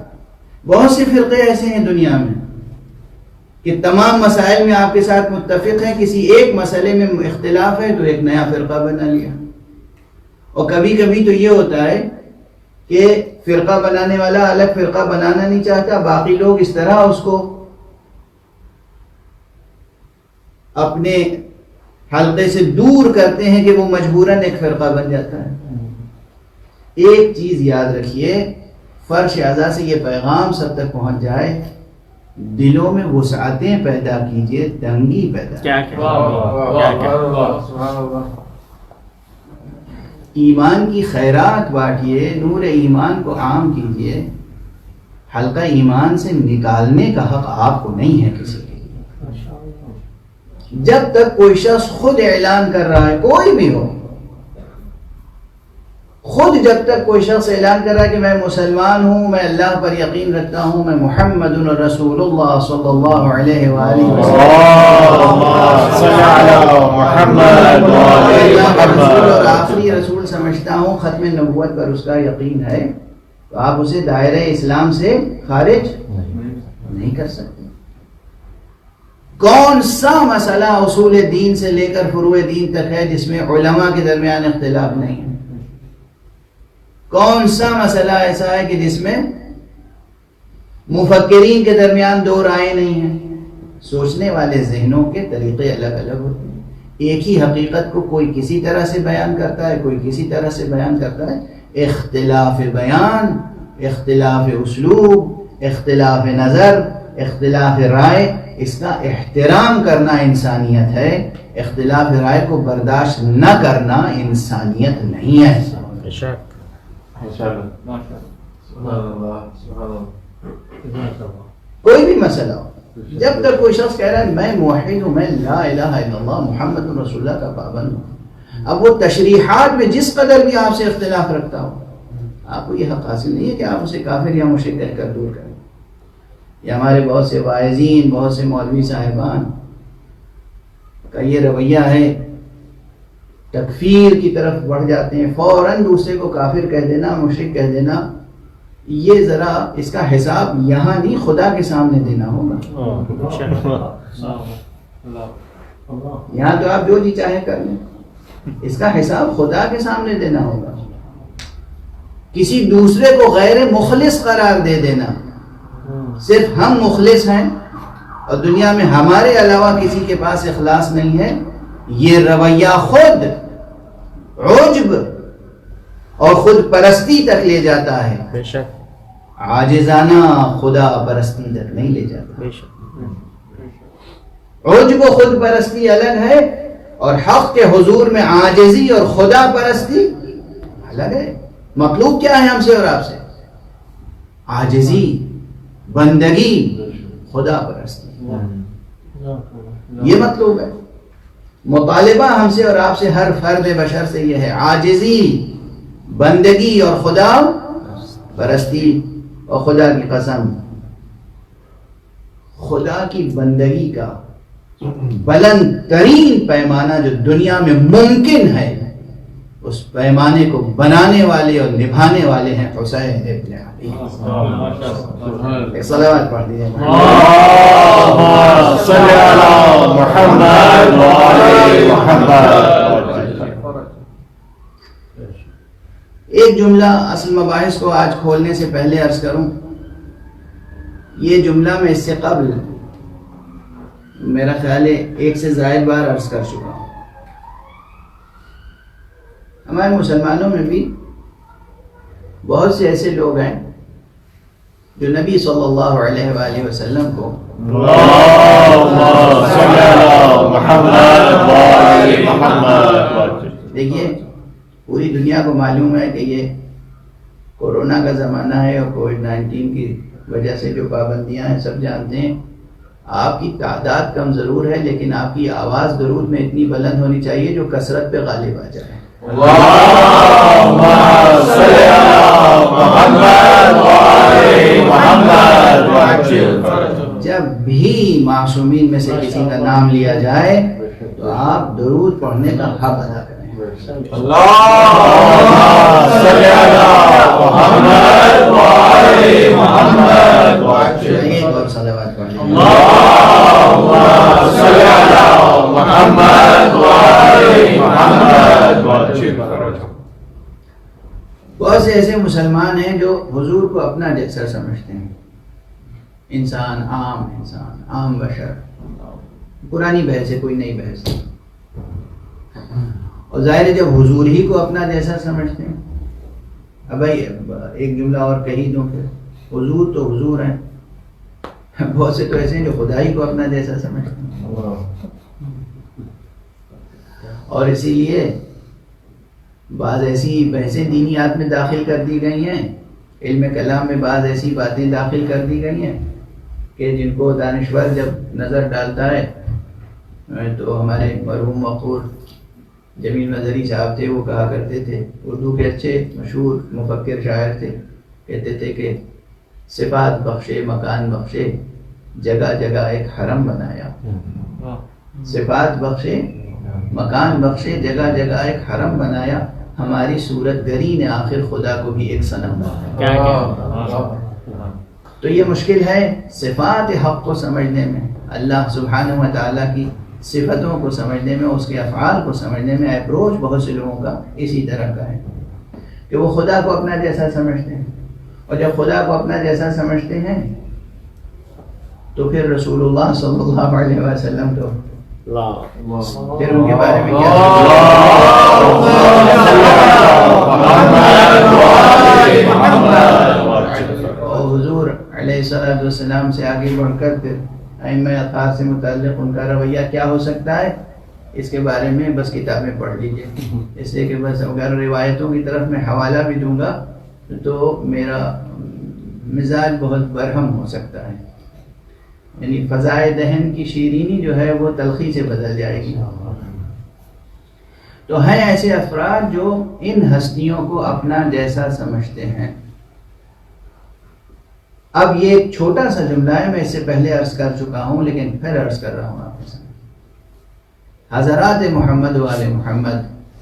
بہت سے فرقے ایسے ہیں دنیا میں کہ تمام مسائل میں آپ کے ساتھ متفق ہیں، کسی ایک مسئلے میں اختلاف ہے تو ایک نیا فرقہ بنا لیا. اور کبھی کبھی تو یہ ہوتا ہے کہ فرقہ بنانے والا الگ فرقہ بنانا نہیں چاہتا، باقی لوگ اس طرح اس کو اپنے حلقے سے دور کرتے ہیں کہ وہ مجبوراً ایک فرقہ بن جاتا ہے. ایک چیز یاد رکھیے، فرش اعضاء سے یہ پیغام سب تک پہنچ جائے، دلوں میں وسعتیں پیدا کیجئے، تنگی پیدا ایمان کی خیرات بانٹیے، نور ایمان کو عام کیجئے. حلقہ ایمان سے نکالنے کا حق آپ کو نہیں ہے کسی کے لیے. جب تک کوئی شخص خود اعلان کر رہا ہے، کوئی بھی ہو، خود جب تک کوئی شخص اعلان کر رہا ہے کہ میں مسلمان ہوں، میں اللہ پر یقین رکھتا ہوں، میں محمد رسول اللہ صلی اللہ علیہ وآلہ اور آخری رسول سمجھتا ہوں، ختم نبوت پر اس کا یقین ہے، تو آپ اسے دائرہ اسلام سے خارج نہیں کر سکتے. کون سا مسئلہ اصول دین سے لے کر فروع دین تک ہے جس میں علماء کے درمیان اختلاف نہیں ہے؟ کون سا مسئلہ ایسا ہے کہ جس میں مفکرین کے درمیان دو رائے نہیں ہیں؟ سوچنے والے ذہنوں کے طریقے الگ الگ ہوتے ہیں. ایک ہی حقیقت کو کوئی کسی طرح سے بیان کرتا ہے، کوئی کسی طرح سے بیان کرتا ہے. اختلاف بیان، اختلاف اسلوب، اختلاف نظر، اختلاف رائے، اس کا احترام کرنا انسانیت ہے. اختلاف رائے کو برداشت نہ کرنا انسانیت نہیں ہے. کوئی بھی مسئلہ ہو، جب تک کوئی شخص کہہ رہا ہے میں موحد ہوں، میں لا الہ الا اللہ محمد رسول اللہ کا پابند ہوں، اب وہ تشریحات میں جس قدر بھی آپ سے اختلاف رکھتا ہو، آپ کو یہ حق حاصل نہیں ہے کہ آپ اسے کافر یا مشرک کہہ کر دور کریں. یہ ہمارے بہت سے واعظین، بہت سے مولوی صاحبان کا یہ رویہ ہے، تکفیر کی طرف بڑھ جاتے ہیں، فوراً دوسرے کو کافر کہہ دینا، مشرک کہہ دینا. یہ ذرا اس کا حساب یہاں نہیں خدا کے سامنے دینا ہوگا. یہاں تو آپ جو جی چاہے کر لیں، اس کا حساب خدا کے سامنے دینا ہوگا. کسی دوسرے کو غیر مخلص قرار دے دینا، صرف ہم مخلص ہیں اور دنیا میں ہمارے علاوہ کسی کے پاس اخلاص نہیں ہے، یہ رویہ خود عجب اور خود پرستی تک لے جاتا ہے. بے شک عاجزانہ خدا پرستی تک نہیں لے جاتا. بے شک عجب و خود پرستی الگ ہے اور حق کے حضور میں عاجزی اور خدا پرستی الگ ہے. مطلوب کیا ہے ہم سے اور آپ سے؟ عاجزی، بندگی، خدا پرستی، یہ مطلوب ہے. مطالبہ ہم سے اور آپ سے، ہر فرد بشر سے یہ ہے، عاجزی، بندگی اور خدا پرستی. اور خدا کی قسم، خدا کی بندگی کا بلند ترین پیمانہ جو دنیا میں ممکن ہے، اس پیمانے کو بنانے والے اور نبھانے والے ہیں حسین ابن علی. ایک صلوات پڑھ دیجیے. اللهم صل على محمد وعلى محمد. ایک جملہ اصل مباحث کو آج کھولنے سے پہلے عرض کروں. یہ جملہ میں اس سے قبل میرا خیال ہے ایک سے زائد بار عرض کر چکا ہوں. ہمارے مسلمانوں میں بھی بہت سے ایسے لوگ ہیں جو نبی صلی اللہ علیہ وآلہ وسلم کو اللهم صل على محمد وعلى محمد. دیکھیے، پوری دنیا کو معلوم ہے کہ یہ کورونا کا زمانہ ہے اور کووڈ-19 کی وجہ سے جو پابندیاں ہیں سب جانتے ہیں. آپ کی تعداد کم ضرور ہے لیکن آپ کی آواز درود میں اتنی بلند ہونی چاہیے جو کثرت پہ غالب آ جائے. اللهم صل على محمد وعلى محمد. جب بھی معصومین میں سے کسی کا نام لیا جائے تو آپ درود پڑھنے کا حق ادا کریں. اللهم صل على محمد وعلى محمد. ایک اور صلوات پڑھیں. اللهم صل على محمد وعلى محمد. بہت سے ایسے مسلمان ہیں جو حضور کو اپنا جیسا سمجھتے ہیں. انسان، عام بشر. پرانی بحث ہے، کوئی نئی بحث نہیں. اور ظاہر ہے جب حضور ہی کو اپنا جیسا سمجھتے ہیں. اب بھائی ایک جملہ اور کہی دوں پھر، حضور تو حضور ہیں، بہت سے تو ایسے ہیں جو خدا ہی کو اپنا جیسا سمجھتے ہیں. اور اسی لیے بعض ایسی بحثیں دینیات میں داخل کر دی گئی ہیں، علم کلام میں بعض ایسی باتیں داخل کر دی گئی ہیں کہ جن کو دانشور جب نظر ڈالتا ہے تو ہمارے مرحوم مقبول جمیل نظری صاحب تھے، وہ کہا کرتے تھے، اردو کے اچھے مشہور مفکر شاعر تھے، کہتے تھے کہ صفات بخشے مکان بخشے جگہ جگہ ایک حرم بنایا. صفات بخشے مکان بخشے جگہ جگہ ایک حرم بنایا، ہماری صورت گری نے آخر خدا کو بھی ایک صنم بنایا. تو یہ مشکل ہے صفات حق کو سمجھنے میں، اللہ سبحانہ و تعالیٰ کی صفتوں کو سمجھنے میں، اس کے افعال کو سمجھنے میں. اپروچ بہت سے لوگوں کا اسی طرح کا ہے کہ وہ خدا کو اپنا جیسا سمجھتے ہیں، اور جب خدا کو اپنا جیسا سمجھتے ہیں تو پھر رسول اللہ صلی اللہ علیہ وسلم تو پھر ان کے بارے میں کیا اور حضور علیہ السلام سے آگے بڑھ کر پھر ائمہ اطہار سے متعلق ان کا رویہ کیا ہو سکتا ہے، اس کے بارے میں بس کتابیں پڑھ لیجئے. اس لیے کہ بس اگر روایتوں کی طرف میں حوالہ بھی دوں گا تو میرا مزاج بہت برہم ہو سکتا ہے، یعنی فضائے دہن کی شیرینی جو ہے وہ تلخی سے بدل جائے گی. تو ہیں ایسے افراد جو ان ہستیوں کو اپنا جیسا سمجھتے ہیں. اب یہ ایک چھوٹا سا جملہ ہے، میں اس سے پہلے عرض کر چکا ہوں لیکن پھر عرض کر رہا ہوں آپ کے سامنے. حضرات محمد والے محمد،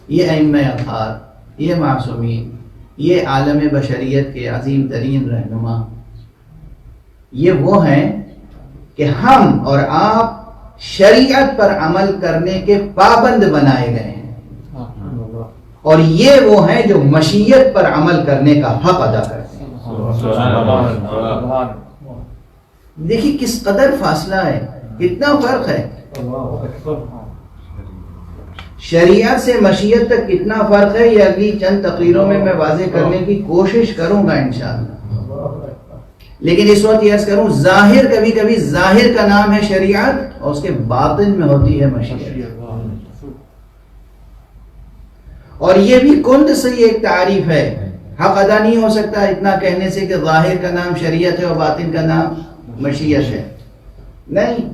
یہ ائمہ اطہار، یہ معصومین، یہ عالم بشریت کے عظیم ترین رہنما، یہ وہ ہیں کہ ہم اور آپ شریعت پر عمل کرنے کے پابند بنائے گئے ہیں، اور یہ وہ ہیں جو مشیت پر عمل کرنے کا حق ادا کرتے ہیں. دیکھیے کس قدر فاصلہ ہے، کتنا فرق ہے. شریعت سے مشیت تک کتنا فرق ہے، یہ اگلی چند تقریروں میں واضح کرنے کی کوشش کروں گا انشاءاللہ. لیکن اس وقت یہ عرض کروں ظاہر کبھی کبھی ظاہر کا نام ہے شریعت اور اس کے باطن میں ہوتی ہے مشیت. اور یہ بھی کند سے ایک تعریف ہے. حق ادا نہیں ہو سکتا اتنا کہنے سے کہ ظاہر کا نام شریعت ہے اور باطن کا نام مشیت ہے. نہیں،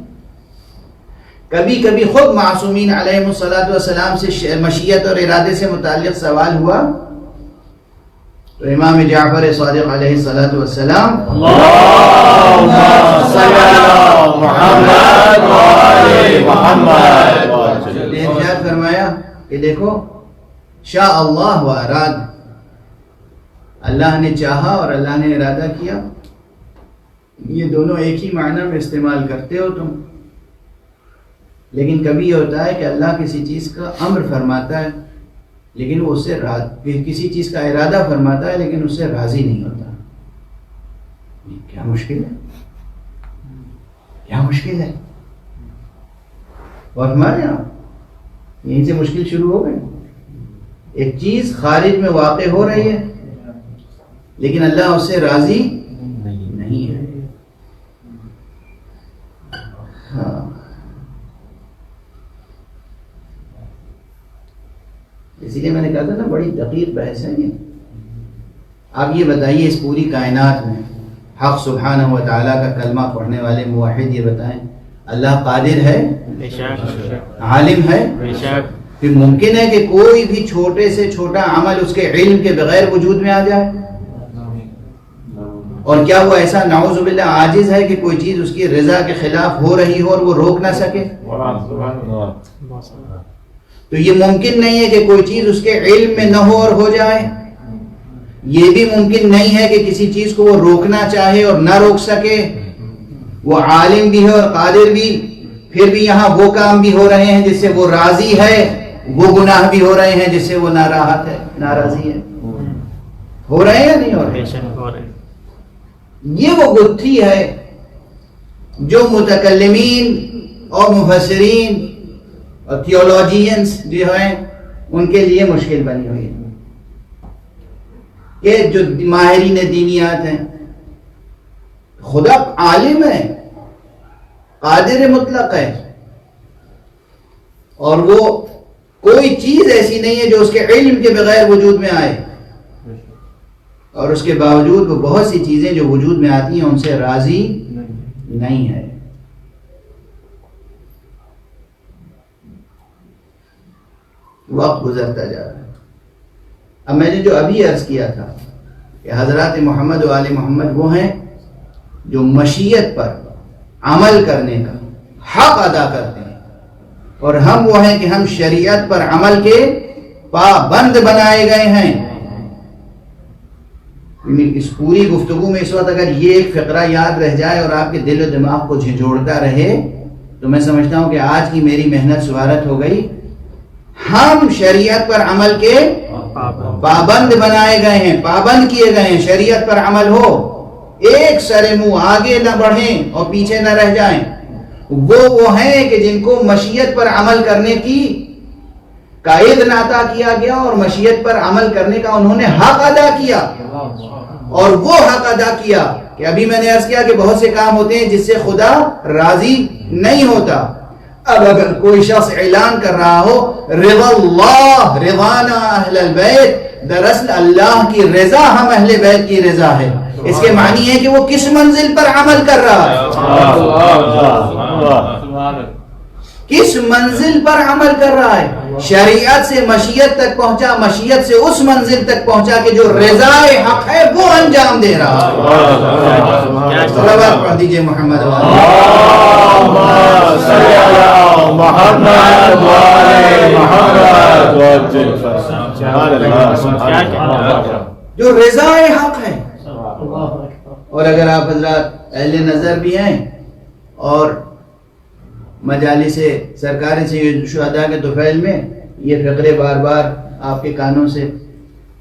کبھی کبھی خود معصومین علیہ الصلوۃ والسلام سے مشیت اور ارادے سے متعلق سوال ہوا تو امام جعفر صادق علیہ الصلوۃ والسلام اللهم صل على محمد وآل محمد نے ارشاد فرمایا کہ دیکھو شاء اللہ و اراد، اللہ نے چاہا اور اللہ نے ارادہ کیا، یہ دونوں ایک ہی معنی میں استعمال کرتے ہو تم. لیکن کبھی یہ ہوتا ہے کہ اللہ کسی چیز کا امر فرماتا ہے لیکن وہ اس سے کسی چیز کا ارادہ فرماتا ہے لیکن اس سے راضی نہیں ہوتا. کیا مشکل ہے، کیا مشکل ہے. اور ہمارے یہاں یہیں سے مشکل شروع ہو گئی. ایک چیز خارج میں واقع ہو رہی ہے لیکن اللہ اس سے راضی نہیں ہے. ہاں، اسی لیے میں نے کہا تھا نا بڑی دقیق بحث ہے یہ. آپ یہ بتائیے اس پوری کائنات میں حق سبحانہ و تعالیٰ کا کلمہ پڑھنے والے موحد یہ بتائیں اللہ قادر ہے، عالم ہے. پھر ممکن ہے کہ کوئی بھی چھوٹے سے چھوٹا عمل اس کے علم کے بغیر وجود میں آ جائے؟ اور کیا وہ ایسا نعوذ باللہ عاجز ہے کہ کوئی چیز اس کی رضا کے خلاف ہو رہی ہو اور وہ روک نہ سکے؟ تو یہ ممکن نہیں ہے کہ کوئی چیز اس کے علم میں نہ ہو اور ہو جائے. یہ بھی ممکن نہیں ہے کہ کسی چیز کو وہ روکنا چاہے اور نہ روک سکے. وہ عالم بھی ہے اور قادر بھی، پھر بھی یہاں وہ کام بھی ہو رہے ہیں جس سے وہ راضی ہے، وہ گناہ بھی ہو رہے ہیں جس سے وہ ناراحت ہے، ناراضی ہے. ہو رہے ہیں یا نہیں ہو رہے؟ یہ وہ گتھی ہے جو متکلمین اور مفسرین اور تھیولوجینز جو ہیں ان کے لیے مشکل بنی ہوئی ہے. کہ جو ماہرین دینیات ہیں، خدا عالم ہے، قادر مطلق ہے، اور وہ کوئی چیز ایسی نہیں ہے جو اس کے علم کے بغیر وجود میں آئے، اور اس کے باوجود وہ بہت سی چیزیں جو وجود میں آتی ہیں ان سے راضی نہیں ہے. وقت گزرتا جا رہا ہے. اب میں نے جو ابھی عرض کیا تھا کہ حضرات محمد و آل محمد وہ ہیں جو مشیت پر عمل کرنے کا حق ادا کرتے ہیں، اور ہم وہ ہیں کہ ہم شریعت پر عمل کے پابند بنائے گئے ہیں. اس پوری گفتگو میں اس وقت اگر یہ ایک فقرہ یاد رہ جائے اور آپ کے دل و دماغ کو جھنجھوڑتا رہے تو میں سمجھتا ہوں کہ آج کی میری محنت سوارت ہو گئی. ہم شریعت پر عمل کے پابند بنائے گئے ہیں، پابند کیے گئے ہیں. شریعت پر عمل ہو، ایک سر منہ آگے نہ بڑھیں اور پیچھے نہ رہ جائیں. وہ ہیں کہ جن کو مشیت پر عمل کرنے کی کا اذن عطا کیا گیا اور مشیت پر عمل کرنے کا انہوں نے حق ادا کیا. اور وہ حق ادا کیا کہ ابھی میں نے عرض کیا کہ بہت سے کام ہوتے ہیں جس سے خدا راضی نہیں ہوتا. اب اگر کوئی شخص اعلان کر رہا ہو رضا اللہ رضانا اہل البیت، دراصل اللہ کی رضا ہم اہل بیت کی رضا ہے، اس کے معنی ہے کہ وہ کس منزل پر عمل کر رہا ہے، کس منزل پر عمل کر رہا ہے. شریعت سے مشیت تک پہنچا، مشیت سے اس منزل تک پہنچا کہ جو رضا حق ہے وہ انجام دے رہا ہے. صلوات پڑھ دیجئے محمد جو رضا حق ہے. اور اگر آپ حضرات اہل نظر بھی ہیں اور مجالس سرکار سے شہداء کے طفیل میں یہ فقرے بار بار آپ کے کانوں سے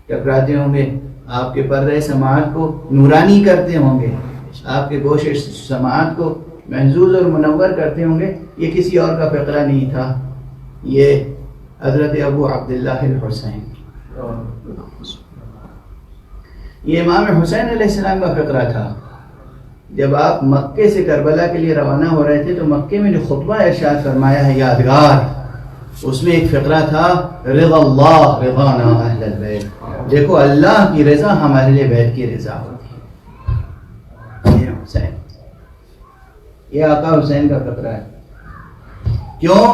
ٹکراتے ہوں گے، آپ کے پردہ سماعت کو نورانی کرتے ہوں گے، آپ کے گوش سماعت کو محظوظ اور منور کرتے ہوں گے. یہ کسی اور کا فقرہ نہیں تھا، یہ حضرت ابو عبداللہ الحسین، یہ امام حسین علیہ السلام کا فقرہ تھا. جب آپ مکے سے کربلا کے لیے روانہ ہو رہے تھے تو مکے میں جو خطبہ ارشاد فرمایا ہے یادگار، اس میں ایک فقرہ تھا رضا اللہ رضانا اہل البیت، دیکھو اللہ کی رضا ہم اہل بیت کی رضا ہوتی ہے۔ یہ حسین، یہ آقا حسین کا فقرہ ہے۔ کیوں؟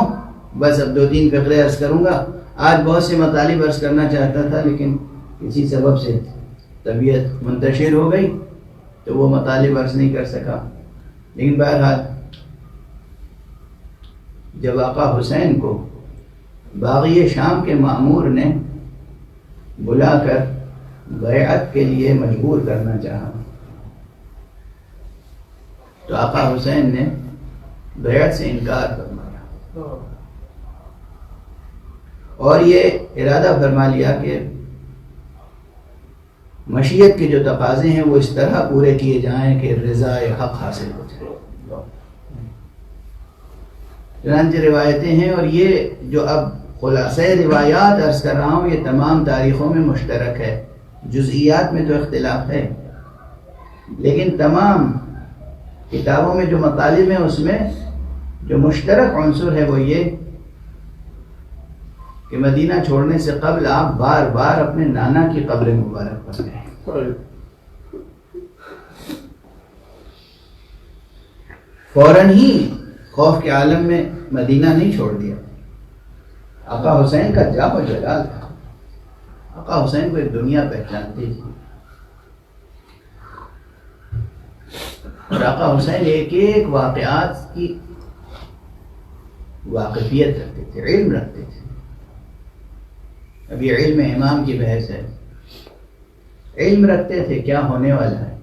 بس اب 2-3 فقرے عرض کروں گا۔ آج بہت سے مطالب عرض کرنا چاہتا تھا لیکن کسی سبب سے طبیعت منتشر ہو گئی تو وہ مطالب عرض نہیں کر سکا، لیکن بہرحال جب آقا حسین کو باغی شام کے مامور نے بلا کر بیعت کے لیے مجبور کرنا چاہا تو آقا حسین نے بیعت سے انکار فرمایا اور یہ ارادہ فرما لیا کہ مشیت کے جو تقاضے ہیں وہ اس طرح پورے کیے جائیں کہ رضا حق حاصل ہو جائے۔ چنانچہ روایتیں ہیں، اور یہ جو اب خلاصہ روایات عرض کر رہا ہوں یہ تمام تاریخوں میں مشترک ہے، جزئیات میں تو اختلاف ہے، لیکن تمام کتابوں میں جو مطالب ہیں اس میں جو مشترک عنصر ہے وہ یہ کہ مدینہ چھوڑنے سے قبل آپ بار بار اپنے نانا کی قبر مبارک پر گئے، فوراً ہی خوف کے عالم میں مدینہ نہیں چھوڑ دیا۔ آقا حسین کا جاہ و جلال تھا، آقا حسین کو ایک دنیا پہچانتی تھی، اور آقا حسین ایک ایک واقعات کی واقفیت رکھتے تھے، علم رکھتے تھے۔ اب یہ علم امام کی بحث ہے، علم رکھتے تھے کیا ہونے والا ہے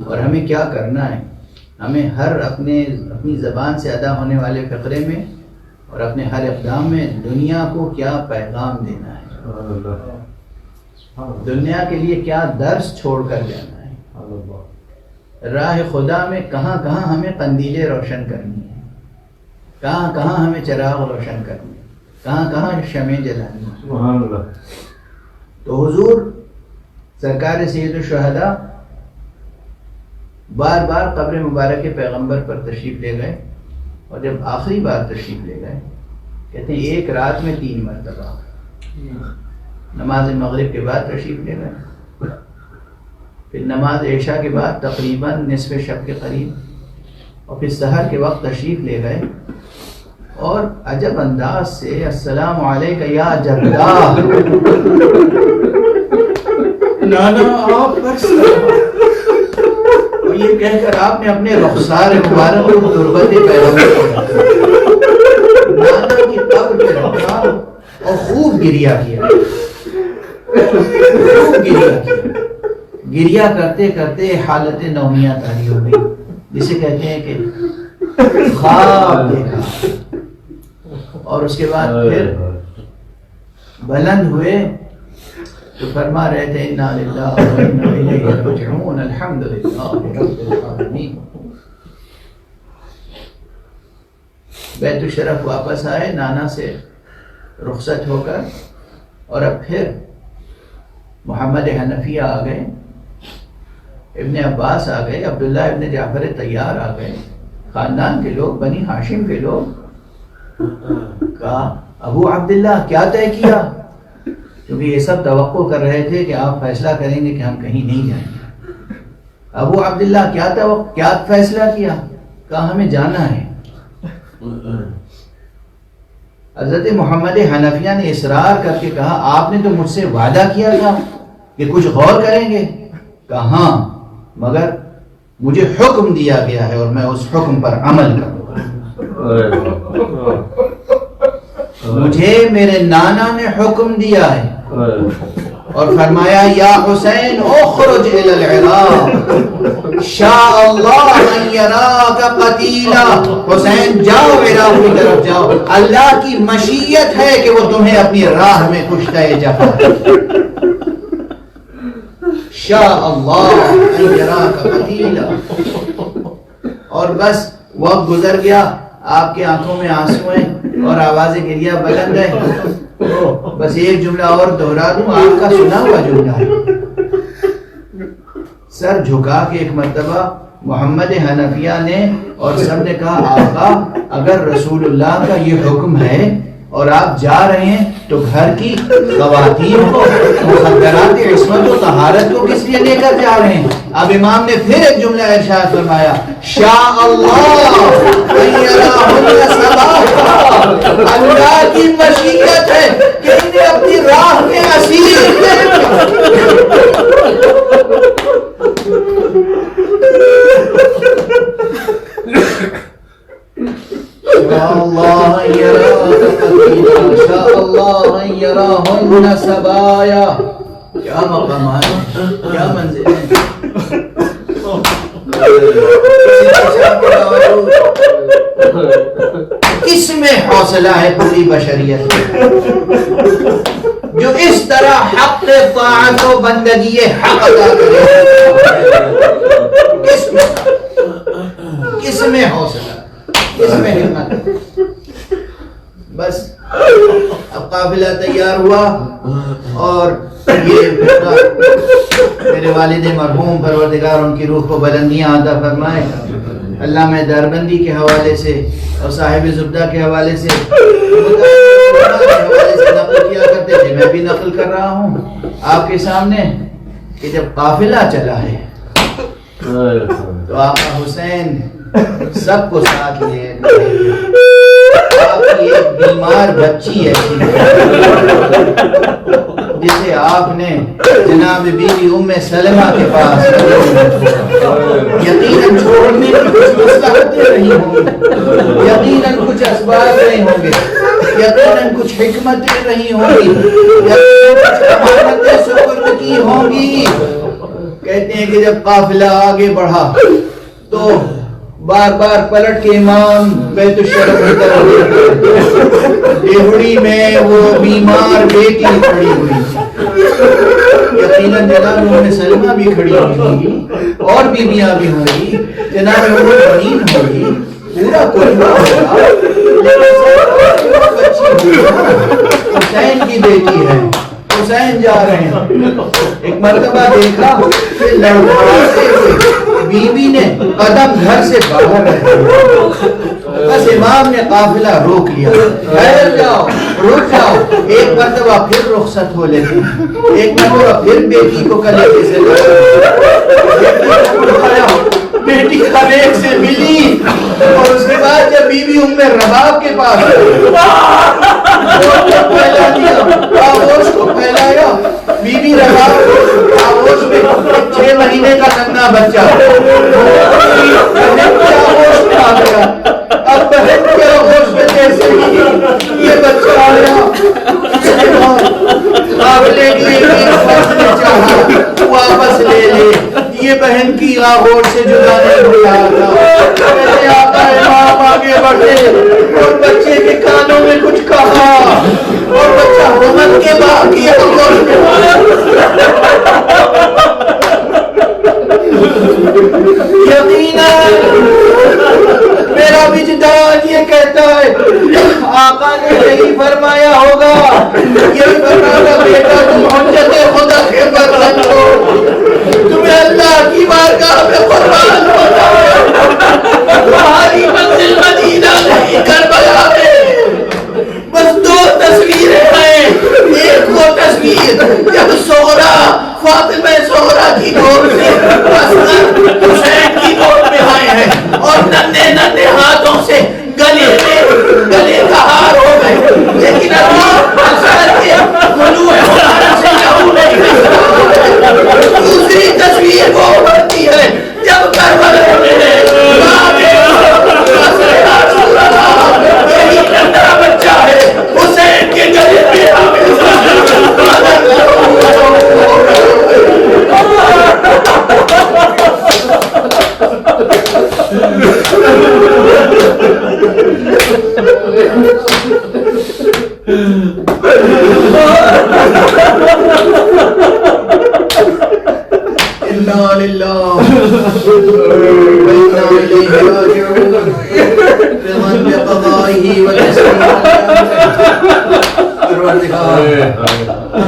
اور ہمیں کیا کرنا ہے، ہمیں ہر اپنی زبان سے ادا ہونے والے فقرے میں اور اپنے ہر اقدام میں دنیا کو کیا پیغام دینا ہے، دنیا کے لیے کیا درس چھوڑ کر جانا ہے، راہ خدا میں کہاں کہاں ہمیں قندیلیں روشن کرنی ہیں، کہاں کہاں ہمیں چراغ روشن کرنی ہے، کہاں کہاں شمع جلانی ہے۔ تو حضور سرکار سید الشہداء بار بار قبر مبارک پیغمبر پر تشریف لے گئے، اور جب آخری بار تشریف لے گئے کہتے ہیں ایک رات میں 3 مرتبہ، نماز مغرب کے بعد تشریف لے گئے، پھر نماز عشاء کے بعد تقریباً نصف شب کے قریب، اور پھر سحر کے وقت تشریف لے گئے، اور عجب انداز سے السلام علیکہ یا جدہ، نانا آپ پر سلام، اور یہ کہہ کر آپ نے اپنے رخسار مبارک کو تربت پیغمبر کو نانا کی قبر پہ رکھا اور خوب گریہ کیا، خوب گریہ کیا، گریہ کرتے کرتے حالت نومیہ طاری ہو گئی، جسے کہتے ہیں کہ خواب دیکھا، اور اس کے بعد پھر بلند ہوئے تو فرما رہے تھے انا للہ و انا الیہ راجعون الحمدللہ رب العالمین۔ بیت الشرف واپس آئے نانا سے رخصت ہو کر، اور اب پھر محمد حنفیہ آ گئے، ابن عباس آ گئے، عبداللہ ابن جعفر طیار آ گئے، خاندان کے لوگ، بنی ہاشم کے لوگ۔ کہا ابو عبداللہ کیا طے کیا؟ کیونکہ یہ سب توقع کر رہے تھے کہ آپ فیصلہ کریں گے کہ ہم کہیں نہیں جائیں گے۔ ابو عبداللہ کیا فیصلہ کیا؟ کہا ہمیں جانا ہے۔ حضرت محمد حنفیہ نے اصرار کر کے کہا آپ نے تو مجھ سے وعدہ کیا تھا کہ کچھ غور کریں گے۔ کہا ہاں، مگر مجھے حکم دیا گیا ہے اور میں اس حکم پر عمل کروں گا۔ مجھے میرے نانا نے حکم دیا ہے اور فرمایا یا حسین اخرج الى العراق شاء اللہ ان یراک قتیلا، حسین جاؤ عراق کی طرف جاؤ، اللہ کی مشیت ہے کہ وہ تمہیں اپنی راہ میں کشتہ جفا، شاء اللہ ان یراک قتیلا۔ اور بس وقت گزر گیا، آپ کی آنکھوں میں آنسو ہیں اور آواز گریہ بلند ہے۔ بس ایک جملہ اور دہرا دوں، آپ کا سنا ہوا جملہ ہے، سر جھکا کے ایک مرتبہ محمد حنفیہ نے اور سب نے کہا آقا اگر رسول اللہ کا یہ حکم ہے اور آپ جا رہے ہیں تو گھر کی خواتین کو مخدرات عصمت و طہارت کو کس لیے لے کر جا رہے ہیں؟ اب امام نے پھر ایک جملہ ارشاد فرمایا شاء اللہ اللہ کی مشیت ہے کہ انہیں اپنی راہ میں اسیر سبایا کیا مقام ہے کیا منزل ہے کس میں حوصلہ ہے پوری بشریت جو اس طرح حق طاعت و بندگی حق ادا کرے کس میں حوصلہ کس میں ہمت بس اب قافلہ تیار ہوا اور یہ میرے والد مرحوم پروردگار ان کی روح کو بلندیاں عطا فرمائے علامہ دربندی کے حوالے سے اور صاحب زبدہ کے حوالے سے نقل کیا کرتے تھے میں بھی نقل کر رہا ہوں آپ کے سامنے کہ جب قافلہ چلا ہے تو آقا حسین سب کو ساتھ لے آپ کی ایک بیمار بچی ایسی جسے آپ نے جناب بیوی ام سلمہ کے پاس یقیناً چھوڑنے کی کچھ مصلحتیں رہی ہوں گی یقیناً کچھ اسباب رہے ہوں گے یقیناً کچھ حکمتیں رہی ہوں گی یقیناً کچھ امانتیں سپرد کی ہوں گی کہتے ہیں کہ جب قافلہ آگے بڑھا تو بار بار پلٹ کے امام بیت الشرف کی طرف دیہڑی میں وہ بیمار بیٹی کھڑی ہوئی یقیناً جناب ام سلمہ بھی کھڑی ہوئی گی اور بیویاں بھی ہوں گی جناب ام البنین ہوگی پورا قربہ ہوگا حسین کی بیٹی ہے حسین جا رہے ہیں ایک مرتبہ دیکھا کہ لڑکاتے ہوئے بیوی نے قدم گھر سے باہر رہے بس امام نے قافلہ روک لیا ٹھہر جاؤ رک جاؤ ایک مرتبہ پھر رخصت ہو لیتے ایک مرتبہ پھر بیٹی کو کلیجے سے بیٹی خلیق سے ملی اور اس کے بعد جب بیوی ام رباب کے پاس پھیلا دیا آغوش کو پھیلایا بیوی رباب آغوش میں 6 مہینے کا ننھا بچہ بہن کے آغوش میں آ گیا اب بہن کے آغوش میں جیسے ہی یہ بچہ آیا قابلے کی ایک فرد نے چاہا واپس لے لے یہ بہن کی آغوش سے جدا نہیں ہو رہا تھا پہلے آقا امام آگے بڑھے اور بچے کے کانوں میں کچھ کہا اور بچہ حمد کے بعد کی آغوش میں یقیناً میرا وجدان یہ کہتا ہے آقا نے یہی فرمایا ہوگا یہی فرمایا بیٹا تم حجت خدا کے برکت ہو تمہیں اللہ کی بارگاہ میں قربان ہونا ہے تمہاری منزل مدینہ نہیں کربلا میں بس 2 تصویریں ہیں ایک وہ تصویر جب سغرا فاطمہ سغرا کی دور سے اصغر حسین کی دور میں آئے ہیں اور ننھے ننھے ہاتھوں سے گلے کا ہار ہو گئے لیکن ابھی اصغر کے خلوع خدا سے لہو نہیں دوسری تصویر وہ بنتی ہے جب کربلا میں یہی ننھا بچہ ہے حسین کے گلے پہ اِنَّا لِلَّهِ وَإِنَّا إِلَيْهِ رَاجِعُونَ بِمَنْ بِقَضَائِهِ وَتَسْلِيمِهِ پروردگار